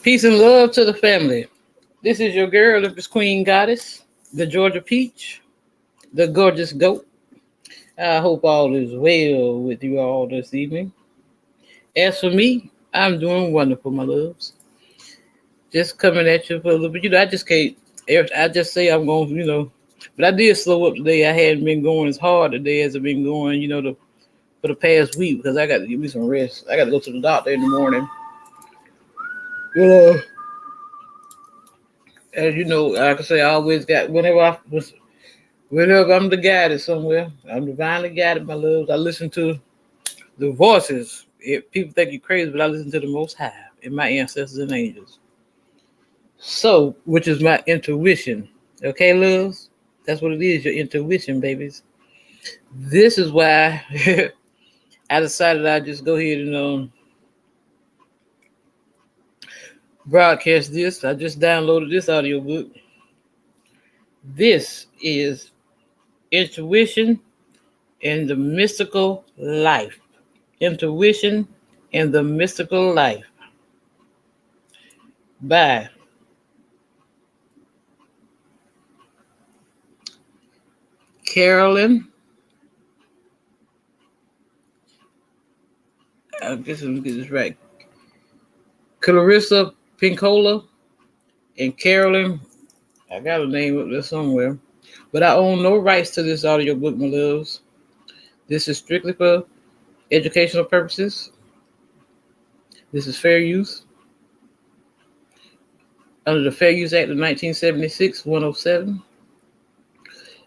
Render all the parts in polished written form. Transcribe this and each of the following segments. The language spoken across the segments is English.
Peace and love to the family. This is your girl, Olympus Queen Goddess, the Georgia Peach, the gorgeous goat. I hope all is well with you all this evening. As for me, I'm doing wonderful, my loves. Just coming at you for a little bit. I just can't. I just say I'm going, but I did slow up today. I hadn't been going as hard today as I've been going, for the past week because I got to give me some rest. I got to go to the doctor in the morning. You know, as you know, like I say, I always got whenever I'm the guided somewhere, I'm divinely guided, my loves. I listen to the voices. People think you're crazy, but I listen to the Most High and my ancestors and angels. So, which is my intuition. Okay, loves? That's what it is, your intuition, babies. This is why I decided I'd just go ahead and broadcast this. I just downloaded this audiobook. This is Intuition and the Mystical Life. Intuition and the Mystical Life by Carolyn. I guess I'm gonna get this right. Clarissa, Pinkola, and Carolyn. I got a name up there somewhere. But I own no rights to this audiobook, my loves. This is strictly for educational purposes. This is fair use. Under the Fair Use Act of 1976, 107.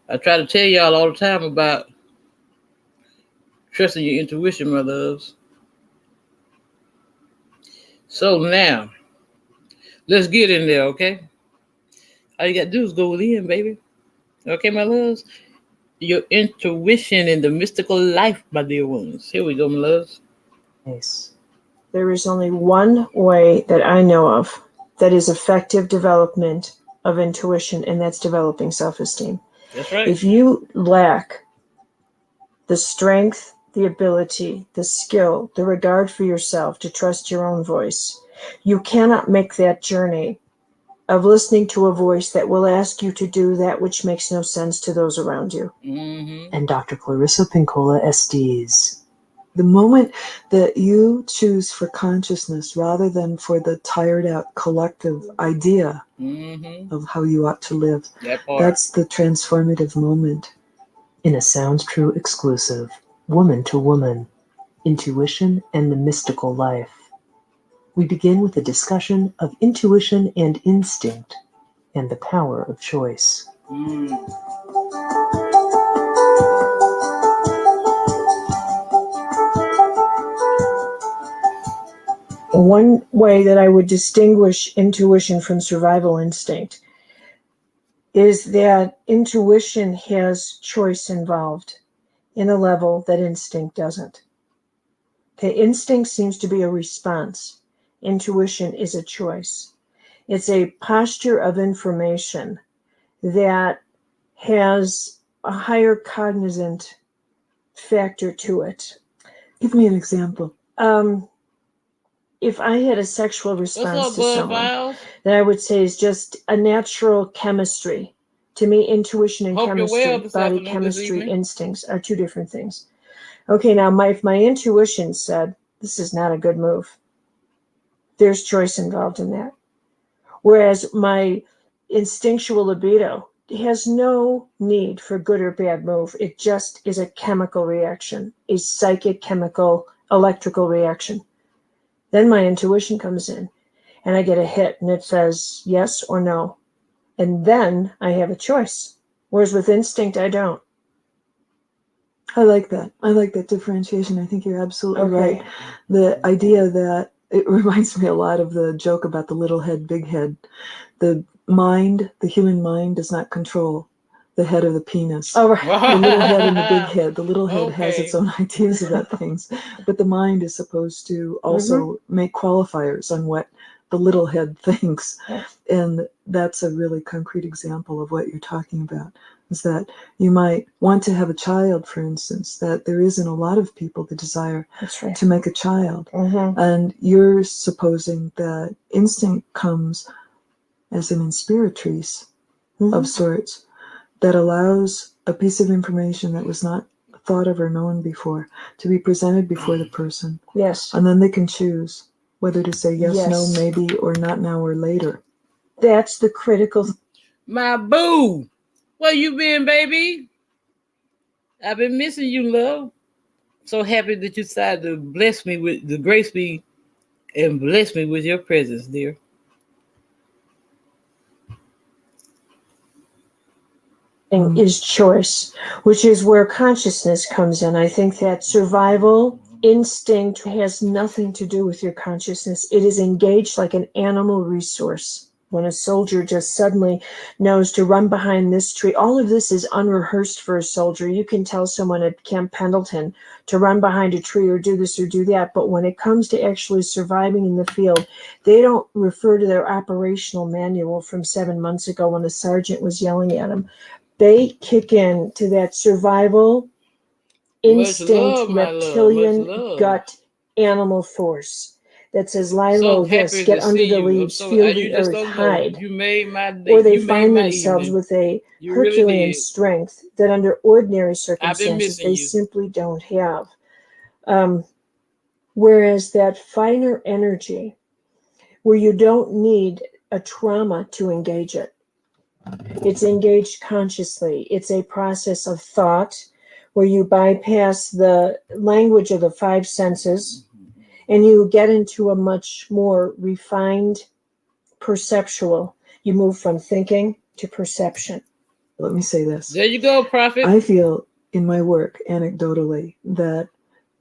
I try to tell y'all all the time about trusting your intuition, my loves. So now, let's get in there, okay? All you got to do is go within, baby. Okay, my loves? Your intuition in the mystical life, my dear ones. Here we go, my loves. Nice. There is only one way that I know of that is effective development of intuition, and that's developing self-esteem. That's right. If you lack the strength, the ability, the skill, the regard for yourself to trust your own voice, you cannot make that journey of listening to a voice that will ask you to do that which makes no sense to those around you. Mm-hmm. And Dr. Clarissa Pinkola SDs. The moment that you choose for consciousness rather than for the tired out collective idea of how you ought to live, that's the transformative moment. In a Sounds True exclusive, Woman to Woman, Intuition and the Mystical Life. We begin with a discussion of intuition and instinct and the power of choice. One way that I would distinguish intuition from survival instinct is that intuition has choice involved in a level that instinct doesn't. Okay, instinct seems to be a response. Intuition is a choice. It's a posture of information that has a higher cognizant factor to it. Give me an example. If I had a sexual response to someone, that I would say is just a natural chemistry. To me, intuition and chemistry, body chemistry, instincts are two different things. Okay, now if my intuition said, this is not a good move, there's choice involved in that. Whereas my instinctual libido has no need for good or bad move. It just is a chemical reaction, a psychic, chemical, electrical reaction. Then my intuition comes in and I get a hit and it says yes or no. And then I have a choice. Whereas with instinct, I don't. I like that. I like that differentiation. I think you're absolutely right. The idea that it reminds me a lot of the joke about the little head, big head. The mind, the human mind does not control the head of the penis. Oh, right. The little head and the big head. The little head has its own ideas about things, but the mind is supposed to also make qualifiers on what the little head thinks. And that's a really concrete example of what you're talking about. is that you might want to have a child, for instance, that there isn't a lot of people that desire to make a child. And you're supposing that instinct comes as an inspiratrice of sorts that allows a piece of information that was not thought of or known before to be presented before the person. Yes. And then they can choose whether to say yes, no, maybe, or not now or later. That's the critical. My boo, where you been, baby? I've been missing you, love. So happy that you decided to bless me with the grace me and bless me with your presence, dear. Is choice, which is where consciousness comes in. I think that survival instinct has nothing to do with your consciousness. It is engaged like an animal resource. When a soldier just suddenly knows to run behind this tree, all of this is unrehearsed for a soldier. You can tell someone at Camp Pendleton to run behind a tree or do this or do that, but when it comes to actually surviving in the field, they don't refer to their operational manual from 7 months ago when the sergeant was yelling at them. They kick in to that survival instinct, reptilian gut animal force that says, lie low, this, get under the leaves, feel the earth, hide. You made my day. Or they find themselves with a Herculean strength that under ordinary circumstances they simply don't have. Whereas that finer energy, where you don't need a trauma to engage it, it's engaged consciously. It's a process of thought where you bypass the language of the five senses and you get into a much more refined perceptual. You move from thinking to perception. Let me say this. There you go, Prophet. I feel in my work, anecdotally, that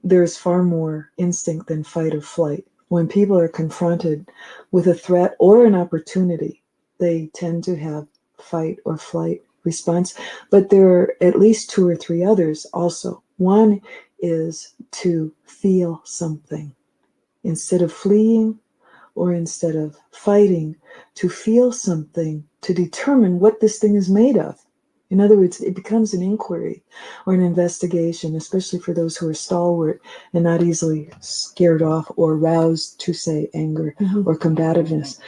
there's far more instinct than fight or flight. When people are confronted with a threat or an opportunity, they tend to have fight or flight response, but there are at least two or three others also. One is to feel something. Instead of fleeing or instead of fighting, to feel something, to determine what this thing is made of. In other words, it becomes an inquiry or an investigation, especially for those who are stalwart and not easily scared off or roused to, say, anger or combativeness.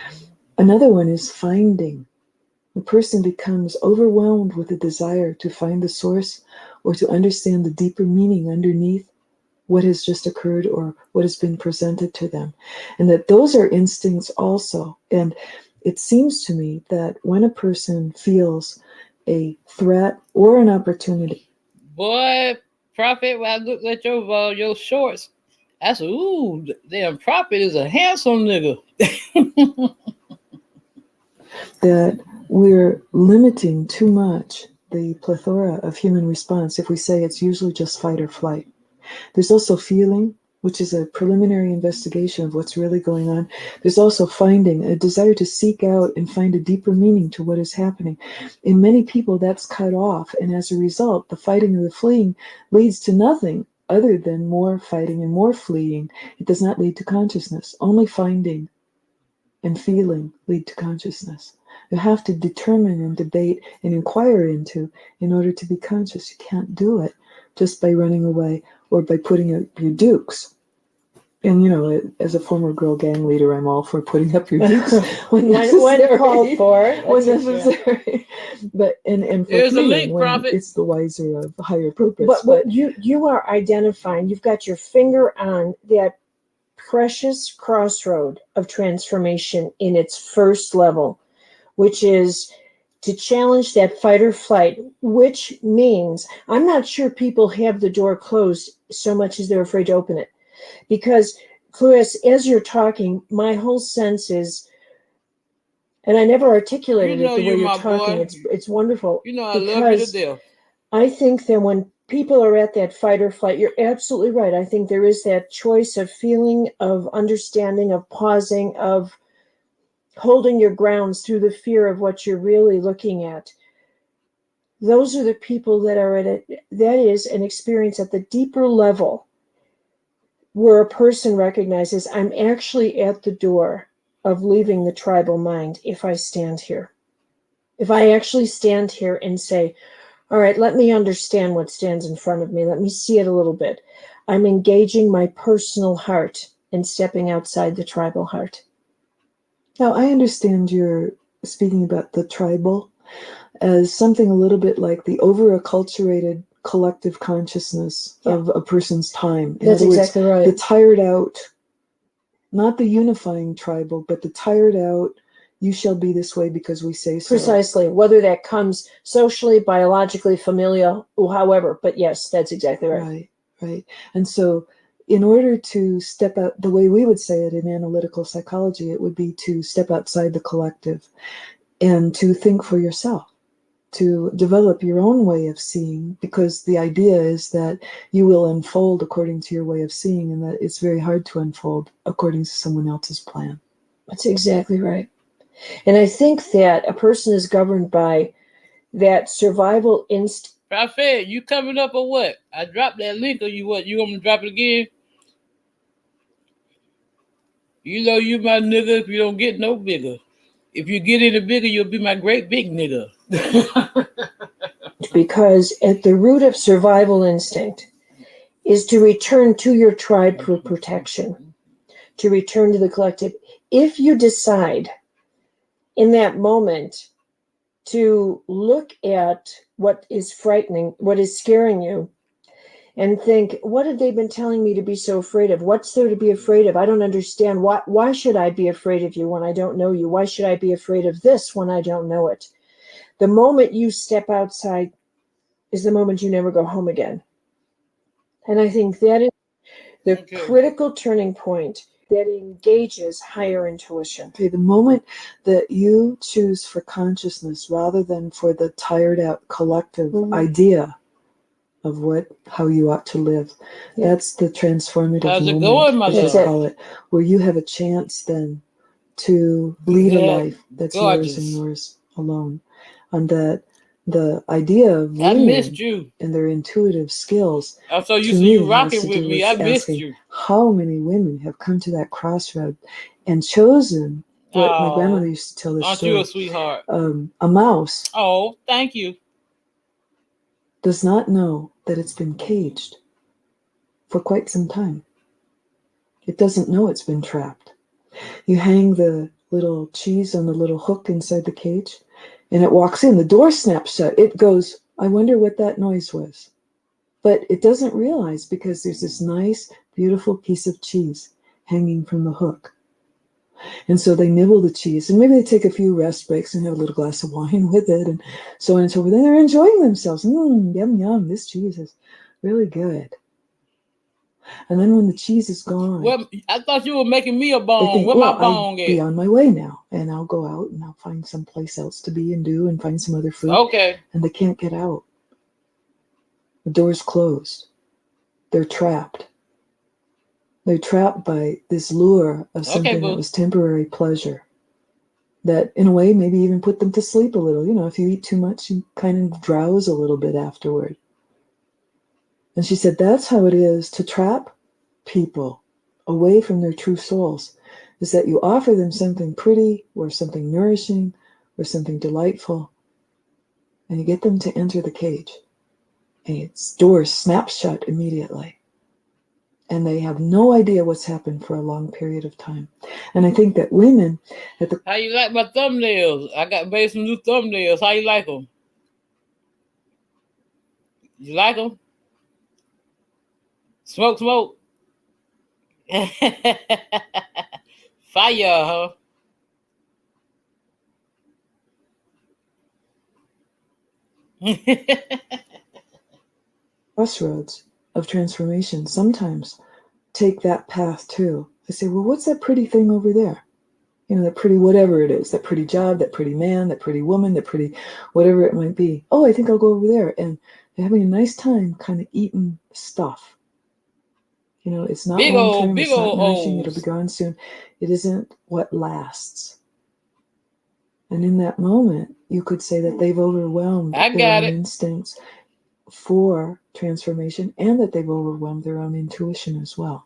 Another one is finding. The person becomes overwhelmed with a desire to find the source or to understand the deeper meaning underneath what has just occurred or what has been presented to them. And that those are instincts also. And it seems to me that when a person feels a threat or an opportunity. Boy, Prophet, when I looked at your shorts, I said, ooh, damn, Prophet is a handsome nigga. That we're limiting too much the plethora of human response if we say it's usually just fight or flight. There's also feeling, which is a preliminary investigation of what's really going on. There's also finding, a desire to seek out and find a deeper meaning to what is happening. In many people, that's cut off, and as a result, the fighting or the fleeing leads to nothing other than more fighting and more fleeing. It does not lead to consciousness. Only finding and feeling lead to consciousness. You have to determine and debate and inquire into in order to be conscious. You can't do it just by running away or by putting up your dukes. And, you know, as a former girl gang leader, I'm all for putting up your dukes when necessary. When called for. When necessary. But, and for there's fleeing, a link, when Prophet. it's the wiser of higher purpose. But what you are identifying, you've got your finger on that precious crossroad of transformation in its first level, which is to challenge that fight or flight, which means I'm not sure people have the door closed so much as they're afraid to open it. Because, Clarissa, as you're talking, my whole sense is, and I never articulated it the way you're talking. It's wonderful. You know I love you to death. I think that when people are at that fight or flight, you're absolutely right. I think there is that choice of feeling, of understanding, of pausing, of holding your grounds through the fear of what you're really looking at. Those are the people that are at it. That is an experience at the deeper level where a person recognizes, I'm actually at the door of leaving the tribal mind if I stand here. If I actually stand here and say, All right, let me understand what stands in front of me. Let me see it a little bit. I'm engaging my personal heart and stepping outside the tribal heart. Now, I understand you're speaking about the tribal as something a little bit like the over-acculturated collective consciousness of a person's time. In That's other words, exactly right. the tired out, not the unifying tribal, but the tired out, you shall be this way because we say so. Precisely. Whether that comes socially, biologically, familial, or however. But yes, that's exactly right. Right, right. And so in order to step out, the way we would say it in analytical psychology, it would be to step outside the collective and to think for yourself, to develop your own way of seeing, because the idea is that you will unfold according to your way of seeing, and that it's very hard to unfold according to someone else's plan. That's exactly right. And I think that a person is governed by that survival instinct. Prophet, you coming up or what? I dropped that link, or you what? You want me to drop it again? You know you my nigga if you don't get no bigger. If you get any bigger, you'll be my great big nigga. Because at the root of survival instinct is to return to your tribe for protection, to return to the collective. If you decide in that moment to look at what is frightening, what is scaring you, and think, what have they been telling me to be so afraid of? What's there to be afraid of? I don't understand. Why should I be afraid of you when I don't know you? Why should I be afraid of this when I don't know it? The moment you step outside is the moment you never go home again. And I think that is the critical turning point that engages higher intuition. Okay, the moment that you choose for consciousness rather than for the tired out collective idea of how you ought to live, that's the transformative moment, as they call it, where you have a chance then to lead a life that's yours and yours alone. And that the idea of women and their intuitive skills, so you see you rocking with me. I missed you. How many women have come to that crossroad and chosen what my grandmother used to tell this story. Aren't you a sweetheart? A mouse. Oh, thank you. Does not know that it's been caged for quite some time. It doesn't know it's been trapped. You hang the little cheese on the little hook inside the cage, and it walks in. The door snaps shut. It goes, I wonder what that noise was. But it doesn't realize, because there's this nice, beautiful piece of cheese hanging from the hook. And so they nibble the cheese, and maybe they take a few rest breaks and have a little glass of wine with it, and so on and so forth. Then they're enjoying themselves. Yum, yum, this cheese is really good. And then when the cheese is gone, well, I thought you were making me a bone. Where my bone at? Be on my way now, and I'll go out and I'll find some place else to be and do and find some other food. Okay. And they can't get out. The door's closed. They're trapped. They're trapped by this lure of something that was temporary pleasure, that in a way maybe even put them to sleep a little. You know, if you eat too much, you kind of drowse a little bit afterward. And she said that's how it is to trap people away from their true souls, is that you offer them something pretty or something nourishing or something delightful, and you get them to enter the cage, and its door snaps shut immediately. And they have no idea what's happened for a long period of time. And I think that women at the... How you like my thumbnails? I got made some new thumbnails. How you like them? You like them? Smoke. Fire, huh? Crossroads of transformation sometimes take that path too. I say, well, what's that pretty thing over there? You know, that pretty whatever it is, that pretty job, that pretty man, that pretty woman, that pretty whatever it might be. Oh, I think I'll go over there. And they're having a nice time kind of eating stuff. You know, it's not long-term, it's not nourishing, it'll be gone soon. It isn't what lasts. And in that moment, you could say that they've overwhelmed their own instincts for transformation, and that they've overwhelmed their own intuition as well.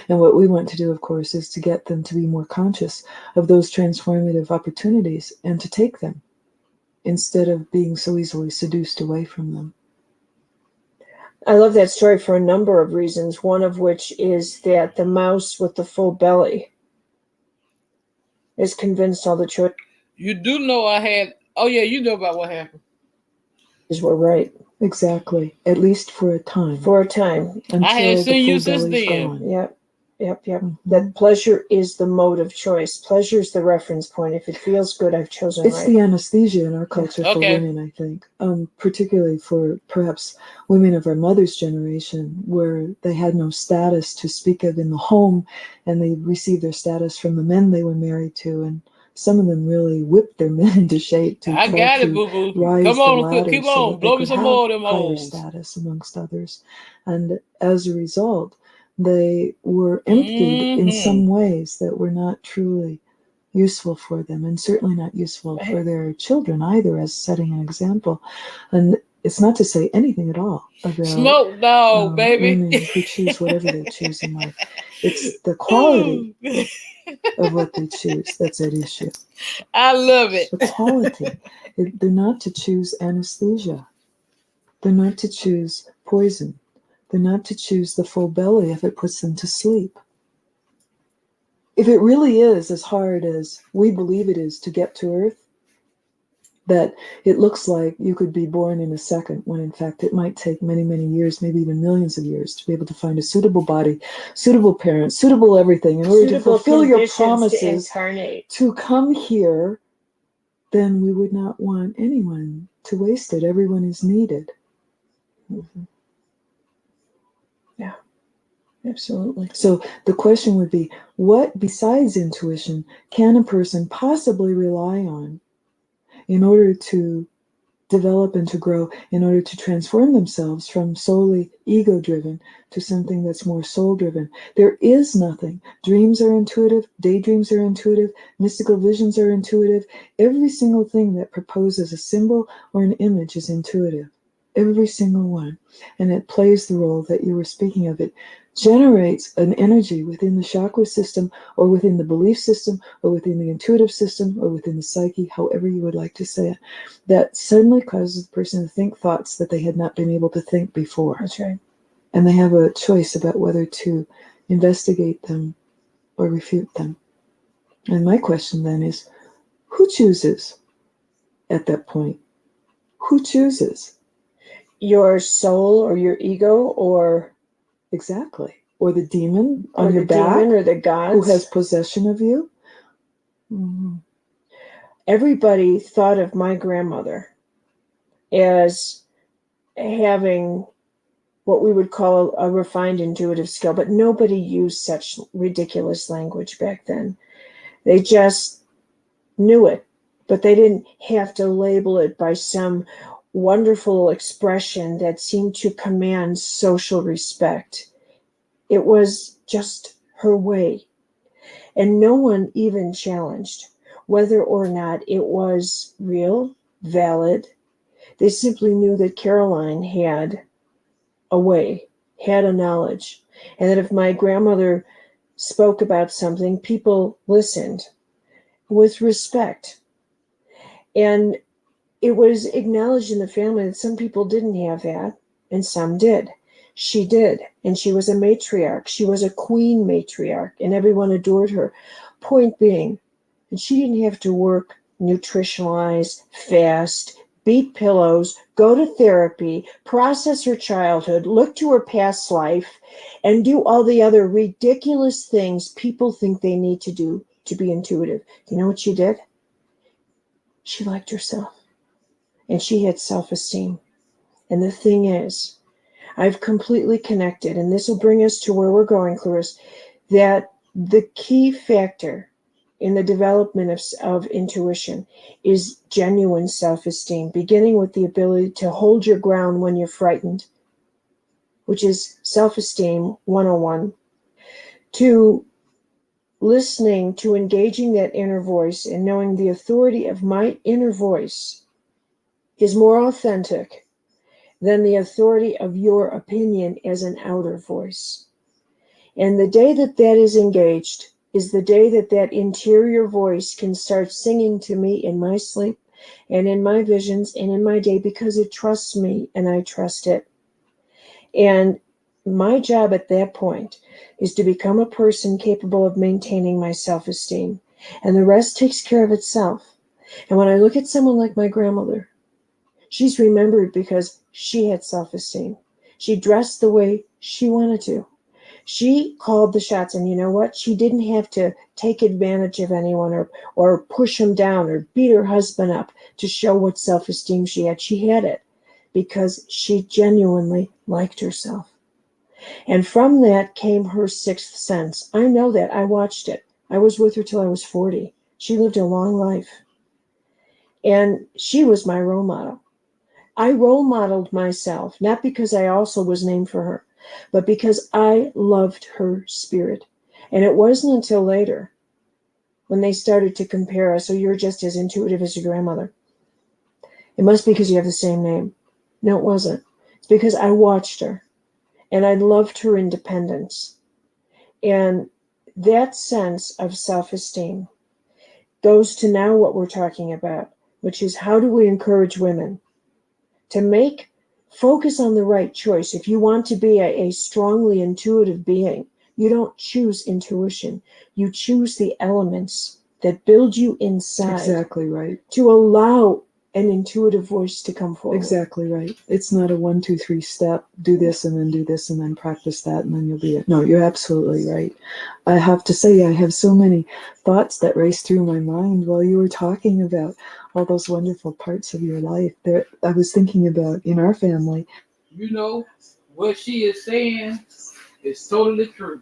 And what we want to do, of course, is to get them to be more conscious of those transformative opportunities and to take them. instead of being so easily seduced away from them. I love that story for a number of reasons, one of which is that the mouse with the full belly is convinced all the children. You do know I had, oh yeah, you know about what happened. Were right. Exactly. At least for a time. For a time. Until I hadn't seen you since then. Gone. Yep. That pleasure is the mode of choice. Pleasure is the reference point. If it feels good, I've chosen it's right. The anesthesia in our culture for women, I think. Particularly for perhaps women of our mother's generation, where they had no status to speak of in the home, and they received their status from the men they were married to, and some of them really whipped their men into shape to I got it, boo-boo. rise Come on, the ladder keep so on, blow me some more of them higher holes. status, amongst others. And as a result, they were emptied in some ways that were not truly useful for them, and certainly not useful for their children either, as setting an example. And it's not to say anything at all about smoke dog, baby. Women who choose whatever they choose in life. It's the quality of what they choose that's at issue. I love it. The quality. They're not to choose anesthesia. They're not to choose poison. They're not to choose the full belly if it puts them to sleep. If it really is as hard as we believe it is to get to Earth, that it looks like you could be born in a second, when in fact it might take many, many years, maybe even millions of years, to be able to find a suitable body, suitable parents, suitable everything in order to fulfill your promises to come here, then we would not want anyone to waste it. Everyone is needed. Mm-hmm. Yeah, absolutely. So the question would be, what besides intuition can a person possibly rely on in order to develop and to grow, in order to transform themselves from solely ego-driven to something that's more soul-driven? There is nothing. Dreams are intuitive, daydreams are intuitive, mystical visions are intuitive. Every single thing that proposes a symbol or an image is intuitive. Every single one. And it plays the role that you were speaking of. It generates an energy within the chakra system, or within the belief system, or within the intuitive system, or within the psyche, however you would like to say it, that suddenly causes the person to think thoughts that they had not been able to think before. That's right. And they have a choice about whether to investigate them or refute them. And my question then is, who chooses at that point? Who chooses? Your soul or your ego, or... Exactly. Or the demon on your back, or the gods who has possession of you. Mm-hmm. Everybody thought of my grandmother as having what we would call a refined intuitive skill, but nobody used such ridiculous language back then. They just knew it, but they didn't have to label it by some wonderful expression that seemed to command social respect. It was just her way. And no one even challenged whether or not it was real, valid. They simply knew that Caroline had a way, had a knowledge, and that if my grandmother spoke about something, people listened with respect. And it was acknowledged in the family that some people didn't have that, and some did. She did, and she was a matriarch. She was a queen matriarch, and everyone adored her. Point being, and she didn't have to work, nutritionalize, fast, beat pillows, go to therapy, process her childhood, look to her past life, and do all the other ridiculous things people think they need to do to be intuitive. You know what she did? She liked herself, and she had self-esteem. And the thing is, I've completely connected, and this will bring us to where we're going, Clarissa, that the key factor in the development of intuition is genuine self-esteem, beginning with the ability to hold your ground when you're frightened, which is self-esteem 101, to listening, to engaging that inner voice and knowing the authority of my inner voice is more authentic than the authority of your opinion as an outer voice. And the day that that is engaged is the day that that interior voice can start singing to me in my sleep and in my visions and in my day, because it trusts me and I trust it. And my job at that point is to become a person capable of maintaining my self-esteem, and the rest takes care of itself. And when I look at someone like my grandmother, she's remembered because she had self-esteem. She dressed the way she wanted to. She called the shots, and you know what? She didn't have to take advantage of anyone or push him down or beat her husband up to show what self-esteem she had. She had it because she genuinely liked herself. And from that came her sixth sense. I know that. I watched it. I was with her till I was 40. She lived a long life. And she was my role model. I role modeled myself, not because I also was named for her, but because I loved her spirit. And it wasn't until later when they started to compare us, so you're just as intuitive as your grandmother. It must be because you have the same name. No, it wasn't. It's because I watched her and I loved her independence. And that sense of self-esteem goes to now what we're talking about, which is how do we encourage women to focus on the right choice. If you want to be a strongly intuitive being, you don't choose intuition. You choose the elements that build you inside. Exactly right. To allow an intuitive voice to come forward. Exactly right. It's not a 1, 2, 3 step, do this and then do this and then practice that and then you'll be it. No, you're absolutely right. I have to say, I have so many thoughts that race through my mind while you were talking about all those wonderful parts of your life. There, I was thinking about in our family. You know, what she is saying is totally true.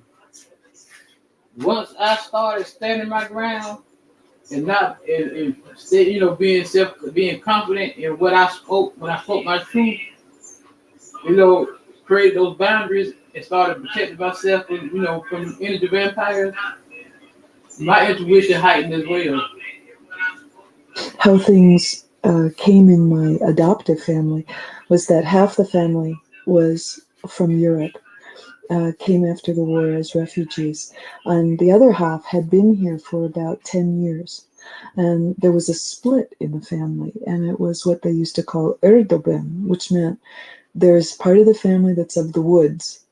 Once I started standing my ground and not, being confident in what I spoke when I spoke my truth, create those boundaries and started protecting myself from energy vampires, my intuition heightened as well. How things came in my adoptive family was that half the family was from Europe, came after the war as refugees, and the other half had been here for about 10 years. And there was a split in the family, and it was what they used to call Erdogan, which meant there's part of the family that's of the woods,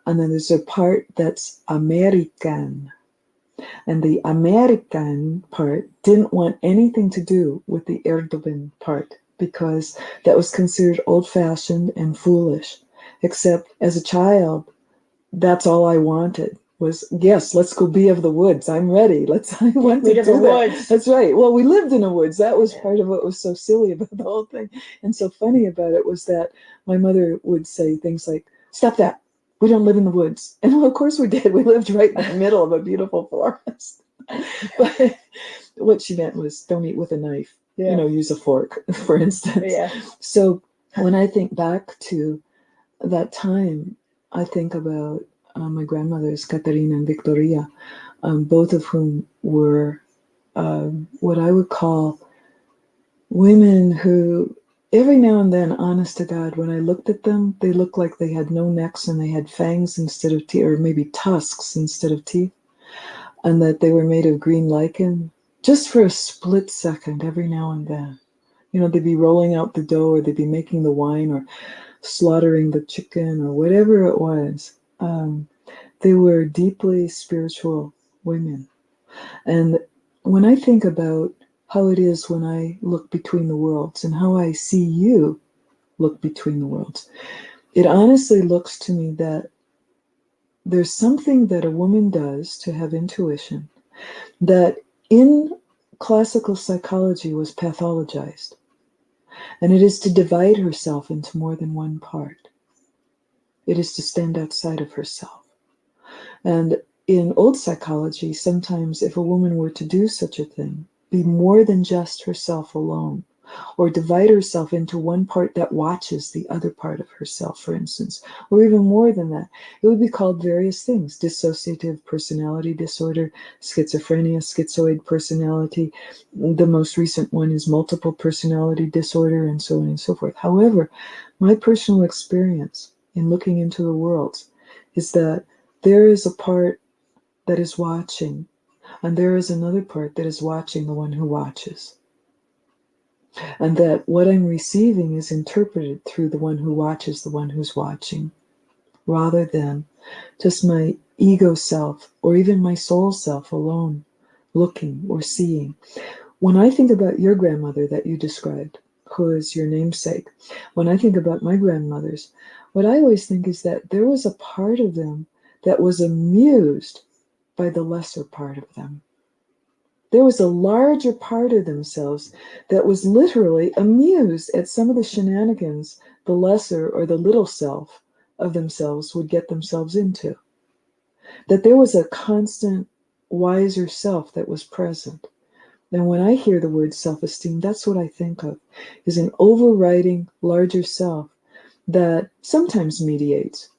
and then there's a part that's American. And the American part didn't want anything to do with the Erdogan part because that was considered old-fashioned and foolish. Except as a child, that's all I wanted was, yes, let's go be of the woods. I'm ready. I want to do that. Woods. That's right. Well, we lived in the woods. That was part of what was so silly about the whole thing. And so funny about it was that my mother would say things like, stop that. We don't live in the woods. And well, of course we did. We lived right in the middle of a beautiful forest. But what she meant was don't eat with a knife. Yeah. Use a fork, for instance. Yeah. So when I think back to that time, I think about my grandmothers, Caterina and Victoria, both of whom were what I would call women who, every now and then, honest to God, when I looked at them, they looked like they had no necks and they had fangs instead of teeth, or maybe tusks instead of teeth, and that they were made of green lichen, just for a split second every now and then. They'd be rolling out the dough, or they'd be making the wine, or slaughtering the chicken, or whatever it was. They were deeply spiritual women. And when I think about how it is when I look between the worlds and how I see you look between the worlds, it honestly looks to me that there's something that a woman does to have intuition that in classical psychology was pathologized. And it is to divide herself into more than one part. It is to stand outside of herself. And in old psychology, sometimes if a woman were to do such a thing, be more than just herself alone, or divide herself into one part that watches the other part of herself, for instance, or even more than that, it would be called various things: dissociative personality disorder, schizophrenia, schizoid personality. The most recent one is multiple personality disorder, and so on and so forth. However, my personal experience in looking into the worlds is that there is a part that is watching, and there is another part that is watching the one who watches. And that what I'm receiving is interpreted through the one who watches the one who's watching, rather than just my ego self or even my soul self alone looking or seeing. When I think about your grandmother that you described, who is your namesake, when I think about my grandmothers, what I always think is that there was a part of them that was amused by the lesser part of them. There was a larger part of themselves that was literally amused at some of the shenanigans the lesser or the little self of themselves would get themselves into. That there was a constant, wiser self that was present. And when I hear the word self-esteem, that's what I think of, is an overriding larger self that sometimes mediates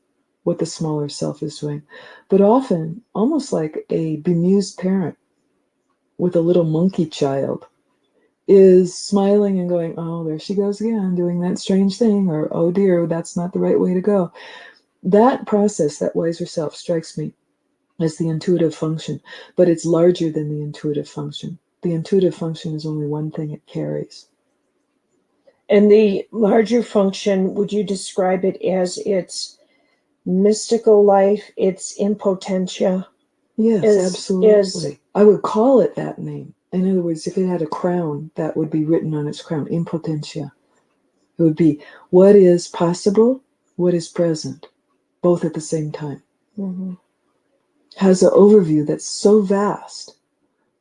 what the smaller self is doing, but often almost like a bemused parent with a little monkey child is smiling and going, oh, there she goes again, doing that strange thing, or oh dear, that's not the right way to go. That process, that wiser self, strikes me as the intuitive function, but it's larger than the intuitive function. The intuitive function is only one thing it carries. And the larger function, would you describe it as its mystical life, its impotentia? Yes, absolutely. I would call it that name. In other words, if it had a crown, that would be written on its crown, impotentia. It would be what is possible, what is present, both at the same time. Mm-hmm. Has an overview that's so vast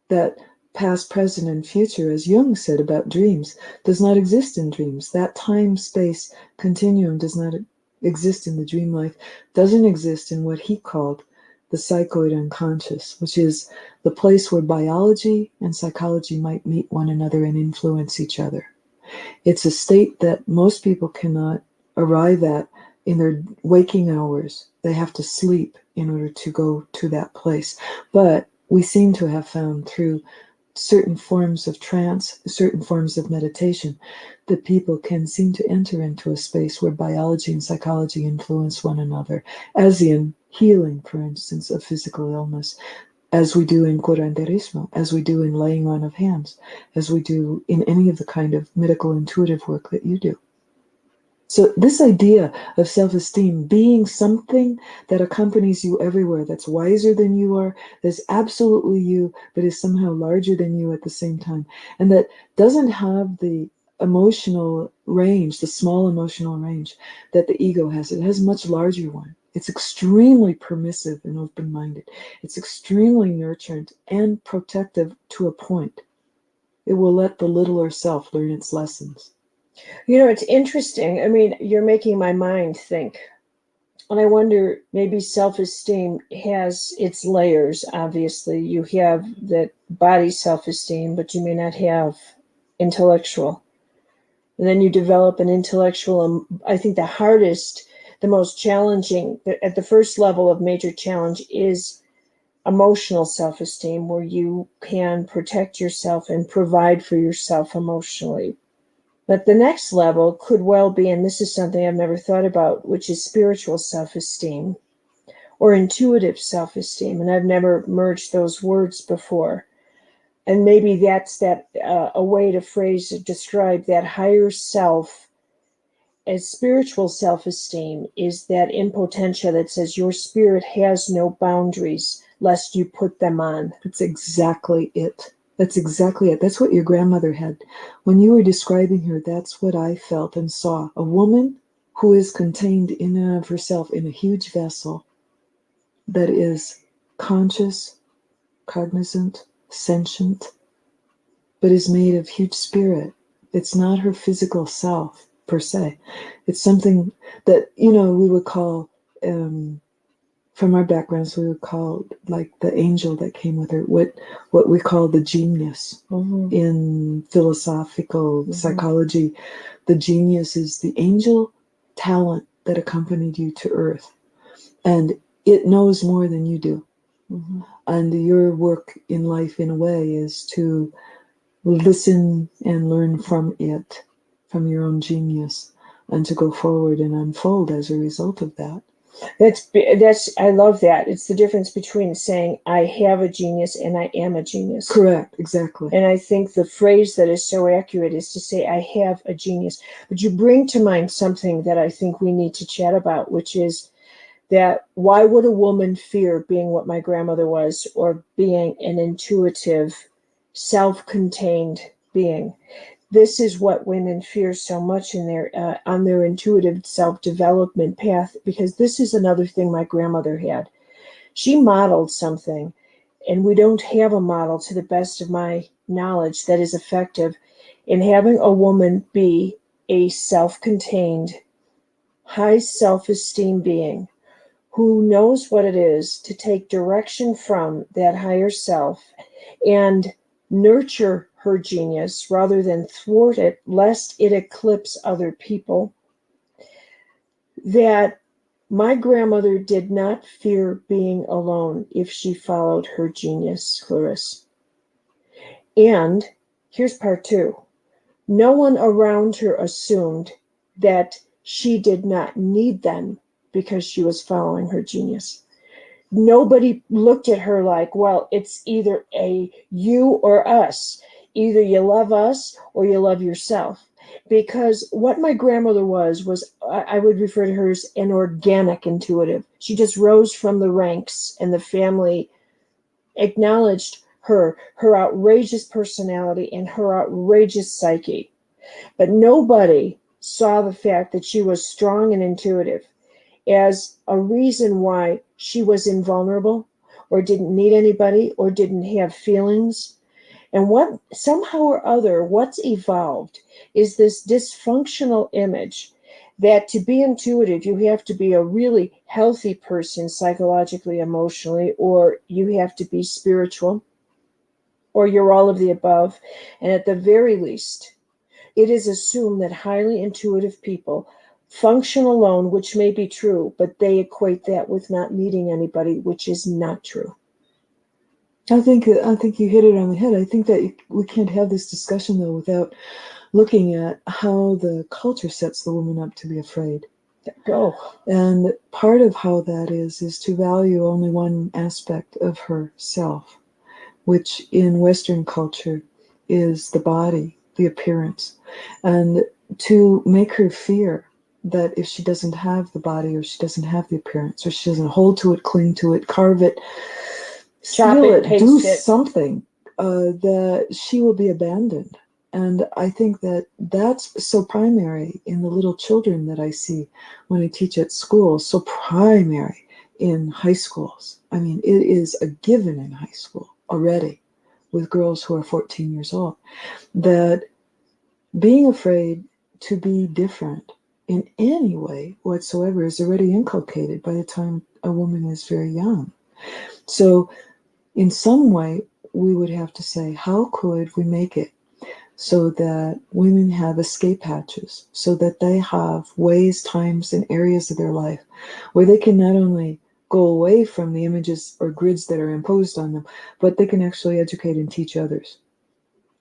that past, present, and future, as Jung said about dreams, does not exist in dreams. That time-space continuum does not exist in the dream life, doesn't exist in what he called the psychoid unconscious, which is the place where biology and psychology might meet one another and influence each other. It's a state that most people cannot arrive at in their waking hours. They have to sleep in order to go to that place. But we seem to have found through certain forms of trance, certain forms of meditation, that people can seem to enter into a space where biology and psychology influence one another, as in healing, for instance, of physical illness, as we do in curanderismo, as we do in laying on of hands, as we do in any of the kind of medical intuitive work that you do. So this idea of self-esteem being something that accompanies you everywhere, that's wiser than you are, that's absolutely you, but is somehow larger than you at the same time, and that doesn't have the emotional range, the small emotional range that the ego has. It has a much larger one. It's extremely permissive and open-minded. It's extremely nurturant and protective to a point. It will let the littler self learn its lessons. You know, it's interesting. I mean, you're making my mind think. And I wonder, maybe self-esteem has its layers, obviously. You have that body self-esteem, but you may not have intellectual. And then you develop an intellectual, I think the hardest, the most challenging, at the first level of major challenge is emotional self-esteem, where you can protect yourself and provide for yourself emotionally. But the next level could well be, and this is something I've never thought about, which is spiritual self-esteem or intuitive self-esteem. And I've never merged those words before. And maybe that's a way to describe that higher self as spiritual self-esteem is that impotentia that says your spirit has no boundaries lest you put them on. That's exactly it. That's exactly it. That's what your grandmother had. When you were describing her, that's what I felt and saw. A woman who is contained in and of herself in a huge vessel that is conscious, cognizant, sentient, but is made of huge spirit. It's not her physical self, per se. It's something that, we would call... from our backgrounds, we would call like the angel that came with her, what we call the genius. Mm-hmm. In philosophical psychology. The genius is the angel talent that accompanied you to earth. And it knows more than you do. Mm-hmm. And your work in life, in a way, is to listen and learn from it, from your own genius, and to go forward and unfold as a result of that. I love that. It's the difference between saying I have a genius and I am a genius. Correct, exactly. And I think the phrase that is so accurate is to say I have a genius. But you bring to mind something that I think we need to chat about, which is that why would a woman fear being what my grandmother was, or being an intuitive, self-contained being? This is what women fear so much in their on their intuitive self-development path, because this is another thing my grandmother had. She modeled something, and we don't have a model, to the best of my knowledge, that is effective in having a woman be a self-contained, high self-esteem being who knows what it is to take direction from that higher self and nurture her genius rather than thwart it lest it eclipse other people. That my grandmother did not fear being alone if she followed her genius, Clarissa. And here's part two. No one around her assumed that she did not need them because she was following her genius. Nobody looked at her like, well, it's either a you or us. Either you love us or you love yourself. Because what my grandmother was I would refer to her as an organic intuitive. She just rose from the ranks, and the family acknowledged her outrageous personality and her outrageous psyche. But nobody saw the fact that she was strong and intuitive as a reason why she was invulnerable or didn't need anybody or didn't have feelings. And what somehow or other, what's evolved is this dysfunctional image that to be intuitive, you have to be a really healthy person psychologically, emotionally, or you have to be spiritual, or you're all of the above. And at the very least, it is assumed that highly intuitive people function alone, which may be true, but they equate that with not needing anybody, which is not true. I think you hit it on the head. I think that we can't have this discussion, though, without looking at how the culture sets the woman up to be afraid. And part of how that is to value only one aspect of herself, which in Western culture is the body, the appearance, and to make her fear that if she doesn't have the body, or she doesn't have the appearance, or she doesn't hold to it, cling to it, carve it, seal it, do something, that she will be abandoned. And I think that that's so primary in the little children that I see when I teach at school, so primary in high schools. I mean, it is a given in high school already with girls who are 14 years old, that being afraid to be different in any way whatsoever is already inculcated by the time a woman is very young. So in some way, we would have to say, how could we make it so that women have escape hatches, so that they have ways, times, and areas of their life where they can not only go away from the images or grids that are imposed on them, but they can actually educate and teach others.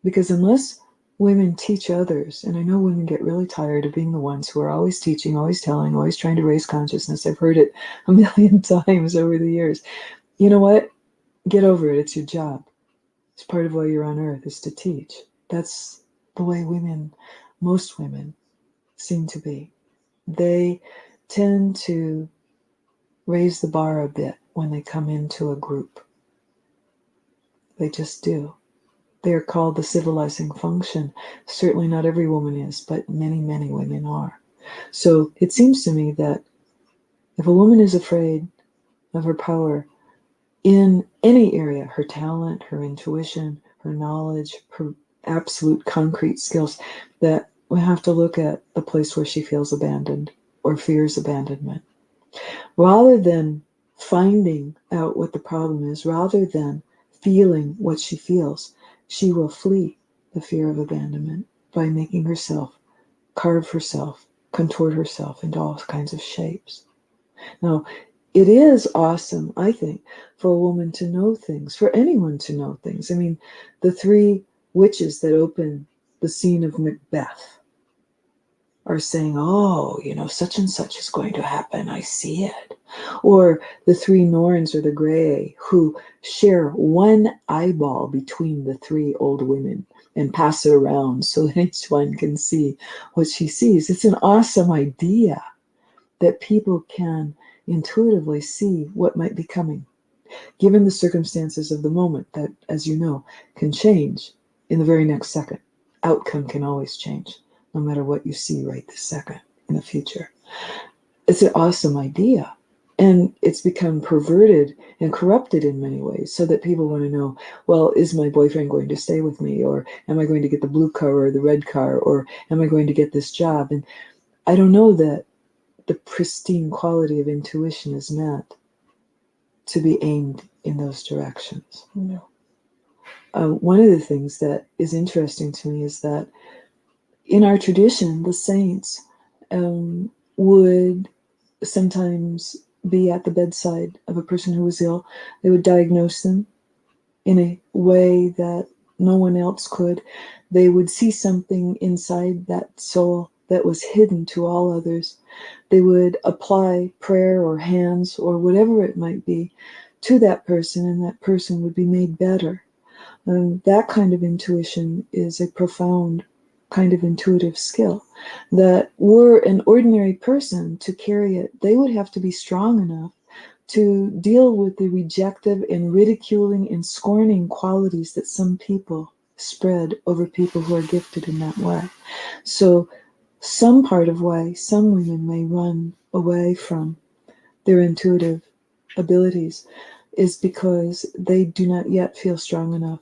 Because unless women teach others, and I know women get really tired of being the ones who are always teaching, always telling, always trying to raise consciousness. I've heard it a million times over the years. You know what? Get over it. It's your job. It's part of why you're on earth, is to teach. That's the way women, most women, seem to be. They tend to raise the bar a bit when they come into a group. They just do. They're called the civilizing function. Certainly not every woman is, but many, many women are. So it seems to me that if a woman is afraid of her power in any area, her talent, her intuition, her knowledge, her absolute concrete skills, that we have to look at the place where she feels abandoned or fears abandonment. Rather than finding out what the problem is, rather than feeling what she feels, she will flee the fear of abandonment by making herself, carve herself, contort herself into all kinds of shapes. Now, it is awesome, I think, for a woman to know things, for anyone to know things. I mean, the three witches that open the scene of Macbeth, are saying, oh, such and such is going to happen. I see it. Or the three Norns or the Grey who share one eyeball between the three old women and pass it around so that each one can see what she sees. It's an awesome idea that people can intuitively see what might be coming, given the circumstances of the moment that, as you know, can change in the very next second. Outcome can always change, no matter what you see right this second in the future. It's an awesome idea. And it's become perverted and corrupted in many ways, so that people want to know, well, is my boyfriend going to stay with me? Or am I going to get the blue car or the red car? Or am I going to get this job? And I don't know that the pristine quality of intuition is meant to be aimed in those directions. No. One of the things that is interesting to me is that in our tradition, the saints would sometimes be at the bedside of a person who was ill. They would diagnose them in a way that no one else could. They would see something inside that soul that was hidden to all others. They would apply prayer or hands or whatever it might be to that person, and that person would be made better. That kind of intuition is a profound kind of intuitive skill that were an ordinary person to carry it, they would have to be strong enough to deal with the rejective and ridiculing and scorning qualities that some people spread over people who are gifted in that way. So some part of why some women may run away from their intuitive abilities is because they do not yet feel strong enough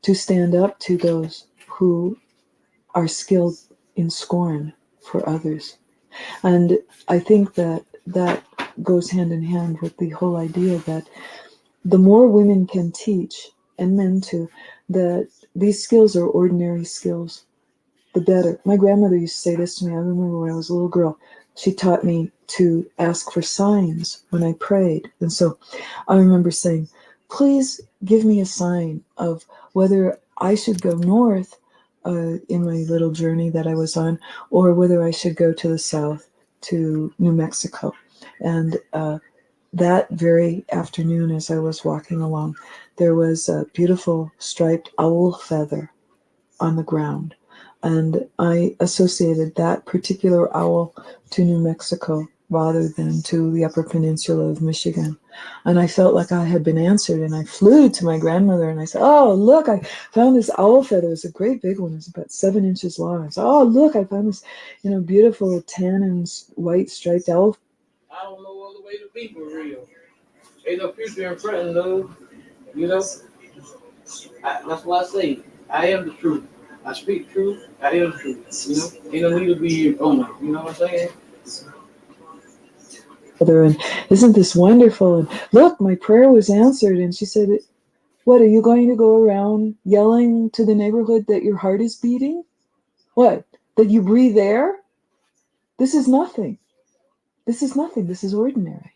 to stand up to those who are skilled in scorn for others. And I think that goes hand in hand with the whole idea that the more women can teach, and men too, that these skills are ordinary skills, the better. My grandmother used to say this to me. I remember when I was a little girl, she taught me to ask for signs when I prayed. And so I remember saying, please give me a sign of whether I should go north in my little journey that I was on, or whether I should go to the south to New Mexico. And that very afternoon, as I was walking along, there was a beautiful striped owl feather on the ground. And I associated that particular owl to New Mexico rather than to the Upper Peninsula of Michigan. And I felt like I had been answered, and I flew to my grandmother and I said, oh, look, I found this owl feather. It was a great big one. It was about 7 inches long. I said, oh, look, I found this, beautiful tan and white striped owl. I don't know other way to be for real. Ain't no future in front, though. That's why I say, I am the truth. I speak truth. I am the truth. Ain't no need to be owner. You know what I'm saying? And isn't this wonderful? And look, my prayer was answered. And she said, what, are you going to go around yelling to the neighborhood that your heart is beating? What, that you breathe air? This is nothing. This is nothing. This is ordinary.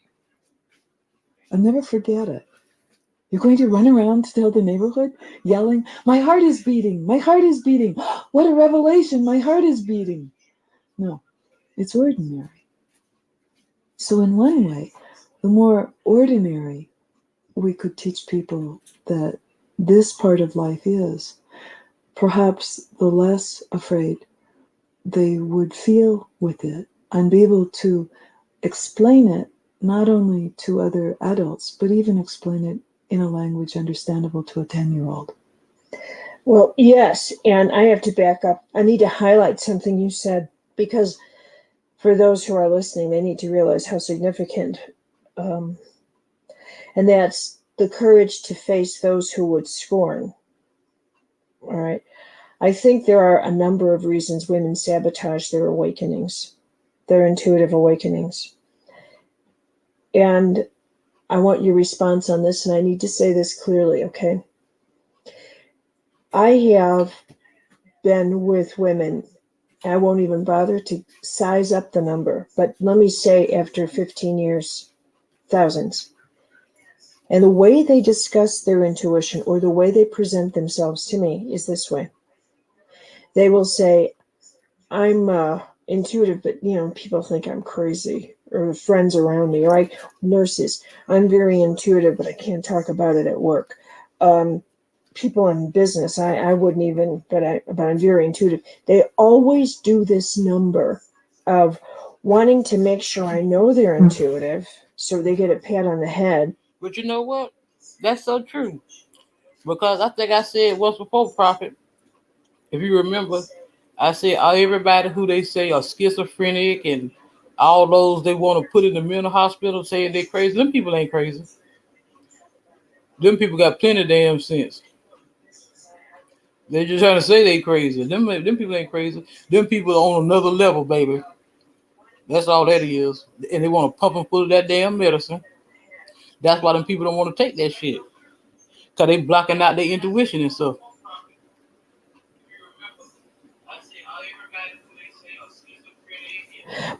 I'll never forget it. You're going to run around to tell the neighborhood, yelling, my heart is beating. My heart is beating. What a revelation. My heart is beating. No, it's ordinary. So in one way, the more ordinary we could teach people that this part of life is, perhaps the less afraid they would feel with it and be able to explain it not only to other adults, but even explain it in a language understandable to a 10-year-old. Well, yes, and I have to back up. I need to highlight something you said, because for those who are listening, they need to realize how significant, and that's the courage to face those who would scorn. All right. I think there are a number of reasons women sabotage their awakenings, their intuitive awakenings. And I want your response on this, and I need to say this clearly, okay? I have been with women, I won't even bother to size up the number, but let me say after 15 years, thousands. And the way they discuss their intuition or the way they present themselves to me is this way. They will say, I'm intuitive, but people think I'm crazy, or friends around me, or nurses. I'm very intuitive, but I can't talk about it at work. People in business, I wouldn't even, but I'm very intuitive. They always do this number of wanting to make sure I know they're intuitive, so they get a pat on the head. But you know what? That's so true. Because I think I said once before, Prophet, if you remember, I said everybody who they say are schizophrenic and all those they want to put in the mental hospital saying they're crazy, them people ain't crazy. Them people got plenty of damn sense. They're just trying to say they crazy. Them people ain't crazy. Them people are on another level, baby. That's all that is. And they want to pump them full of that damn medicine. That's why them people don't want to take that shit. Because they blocking out their intuition and stuff.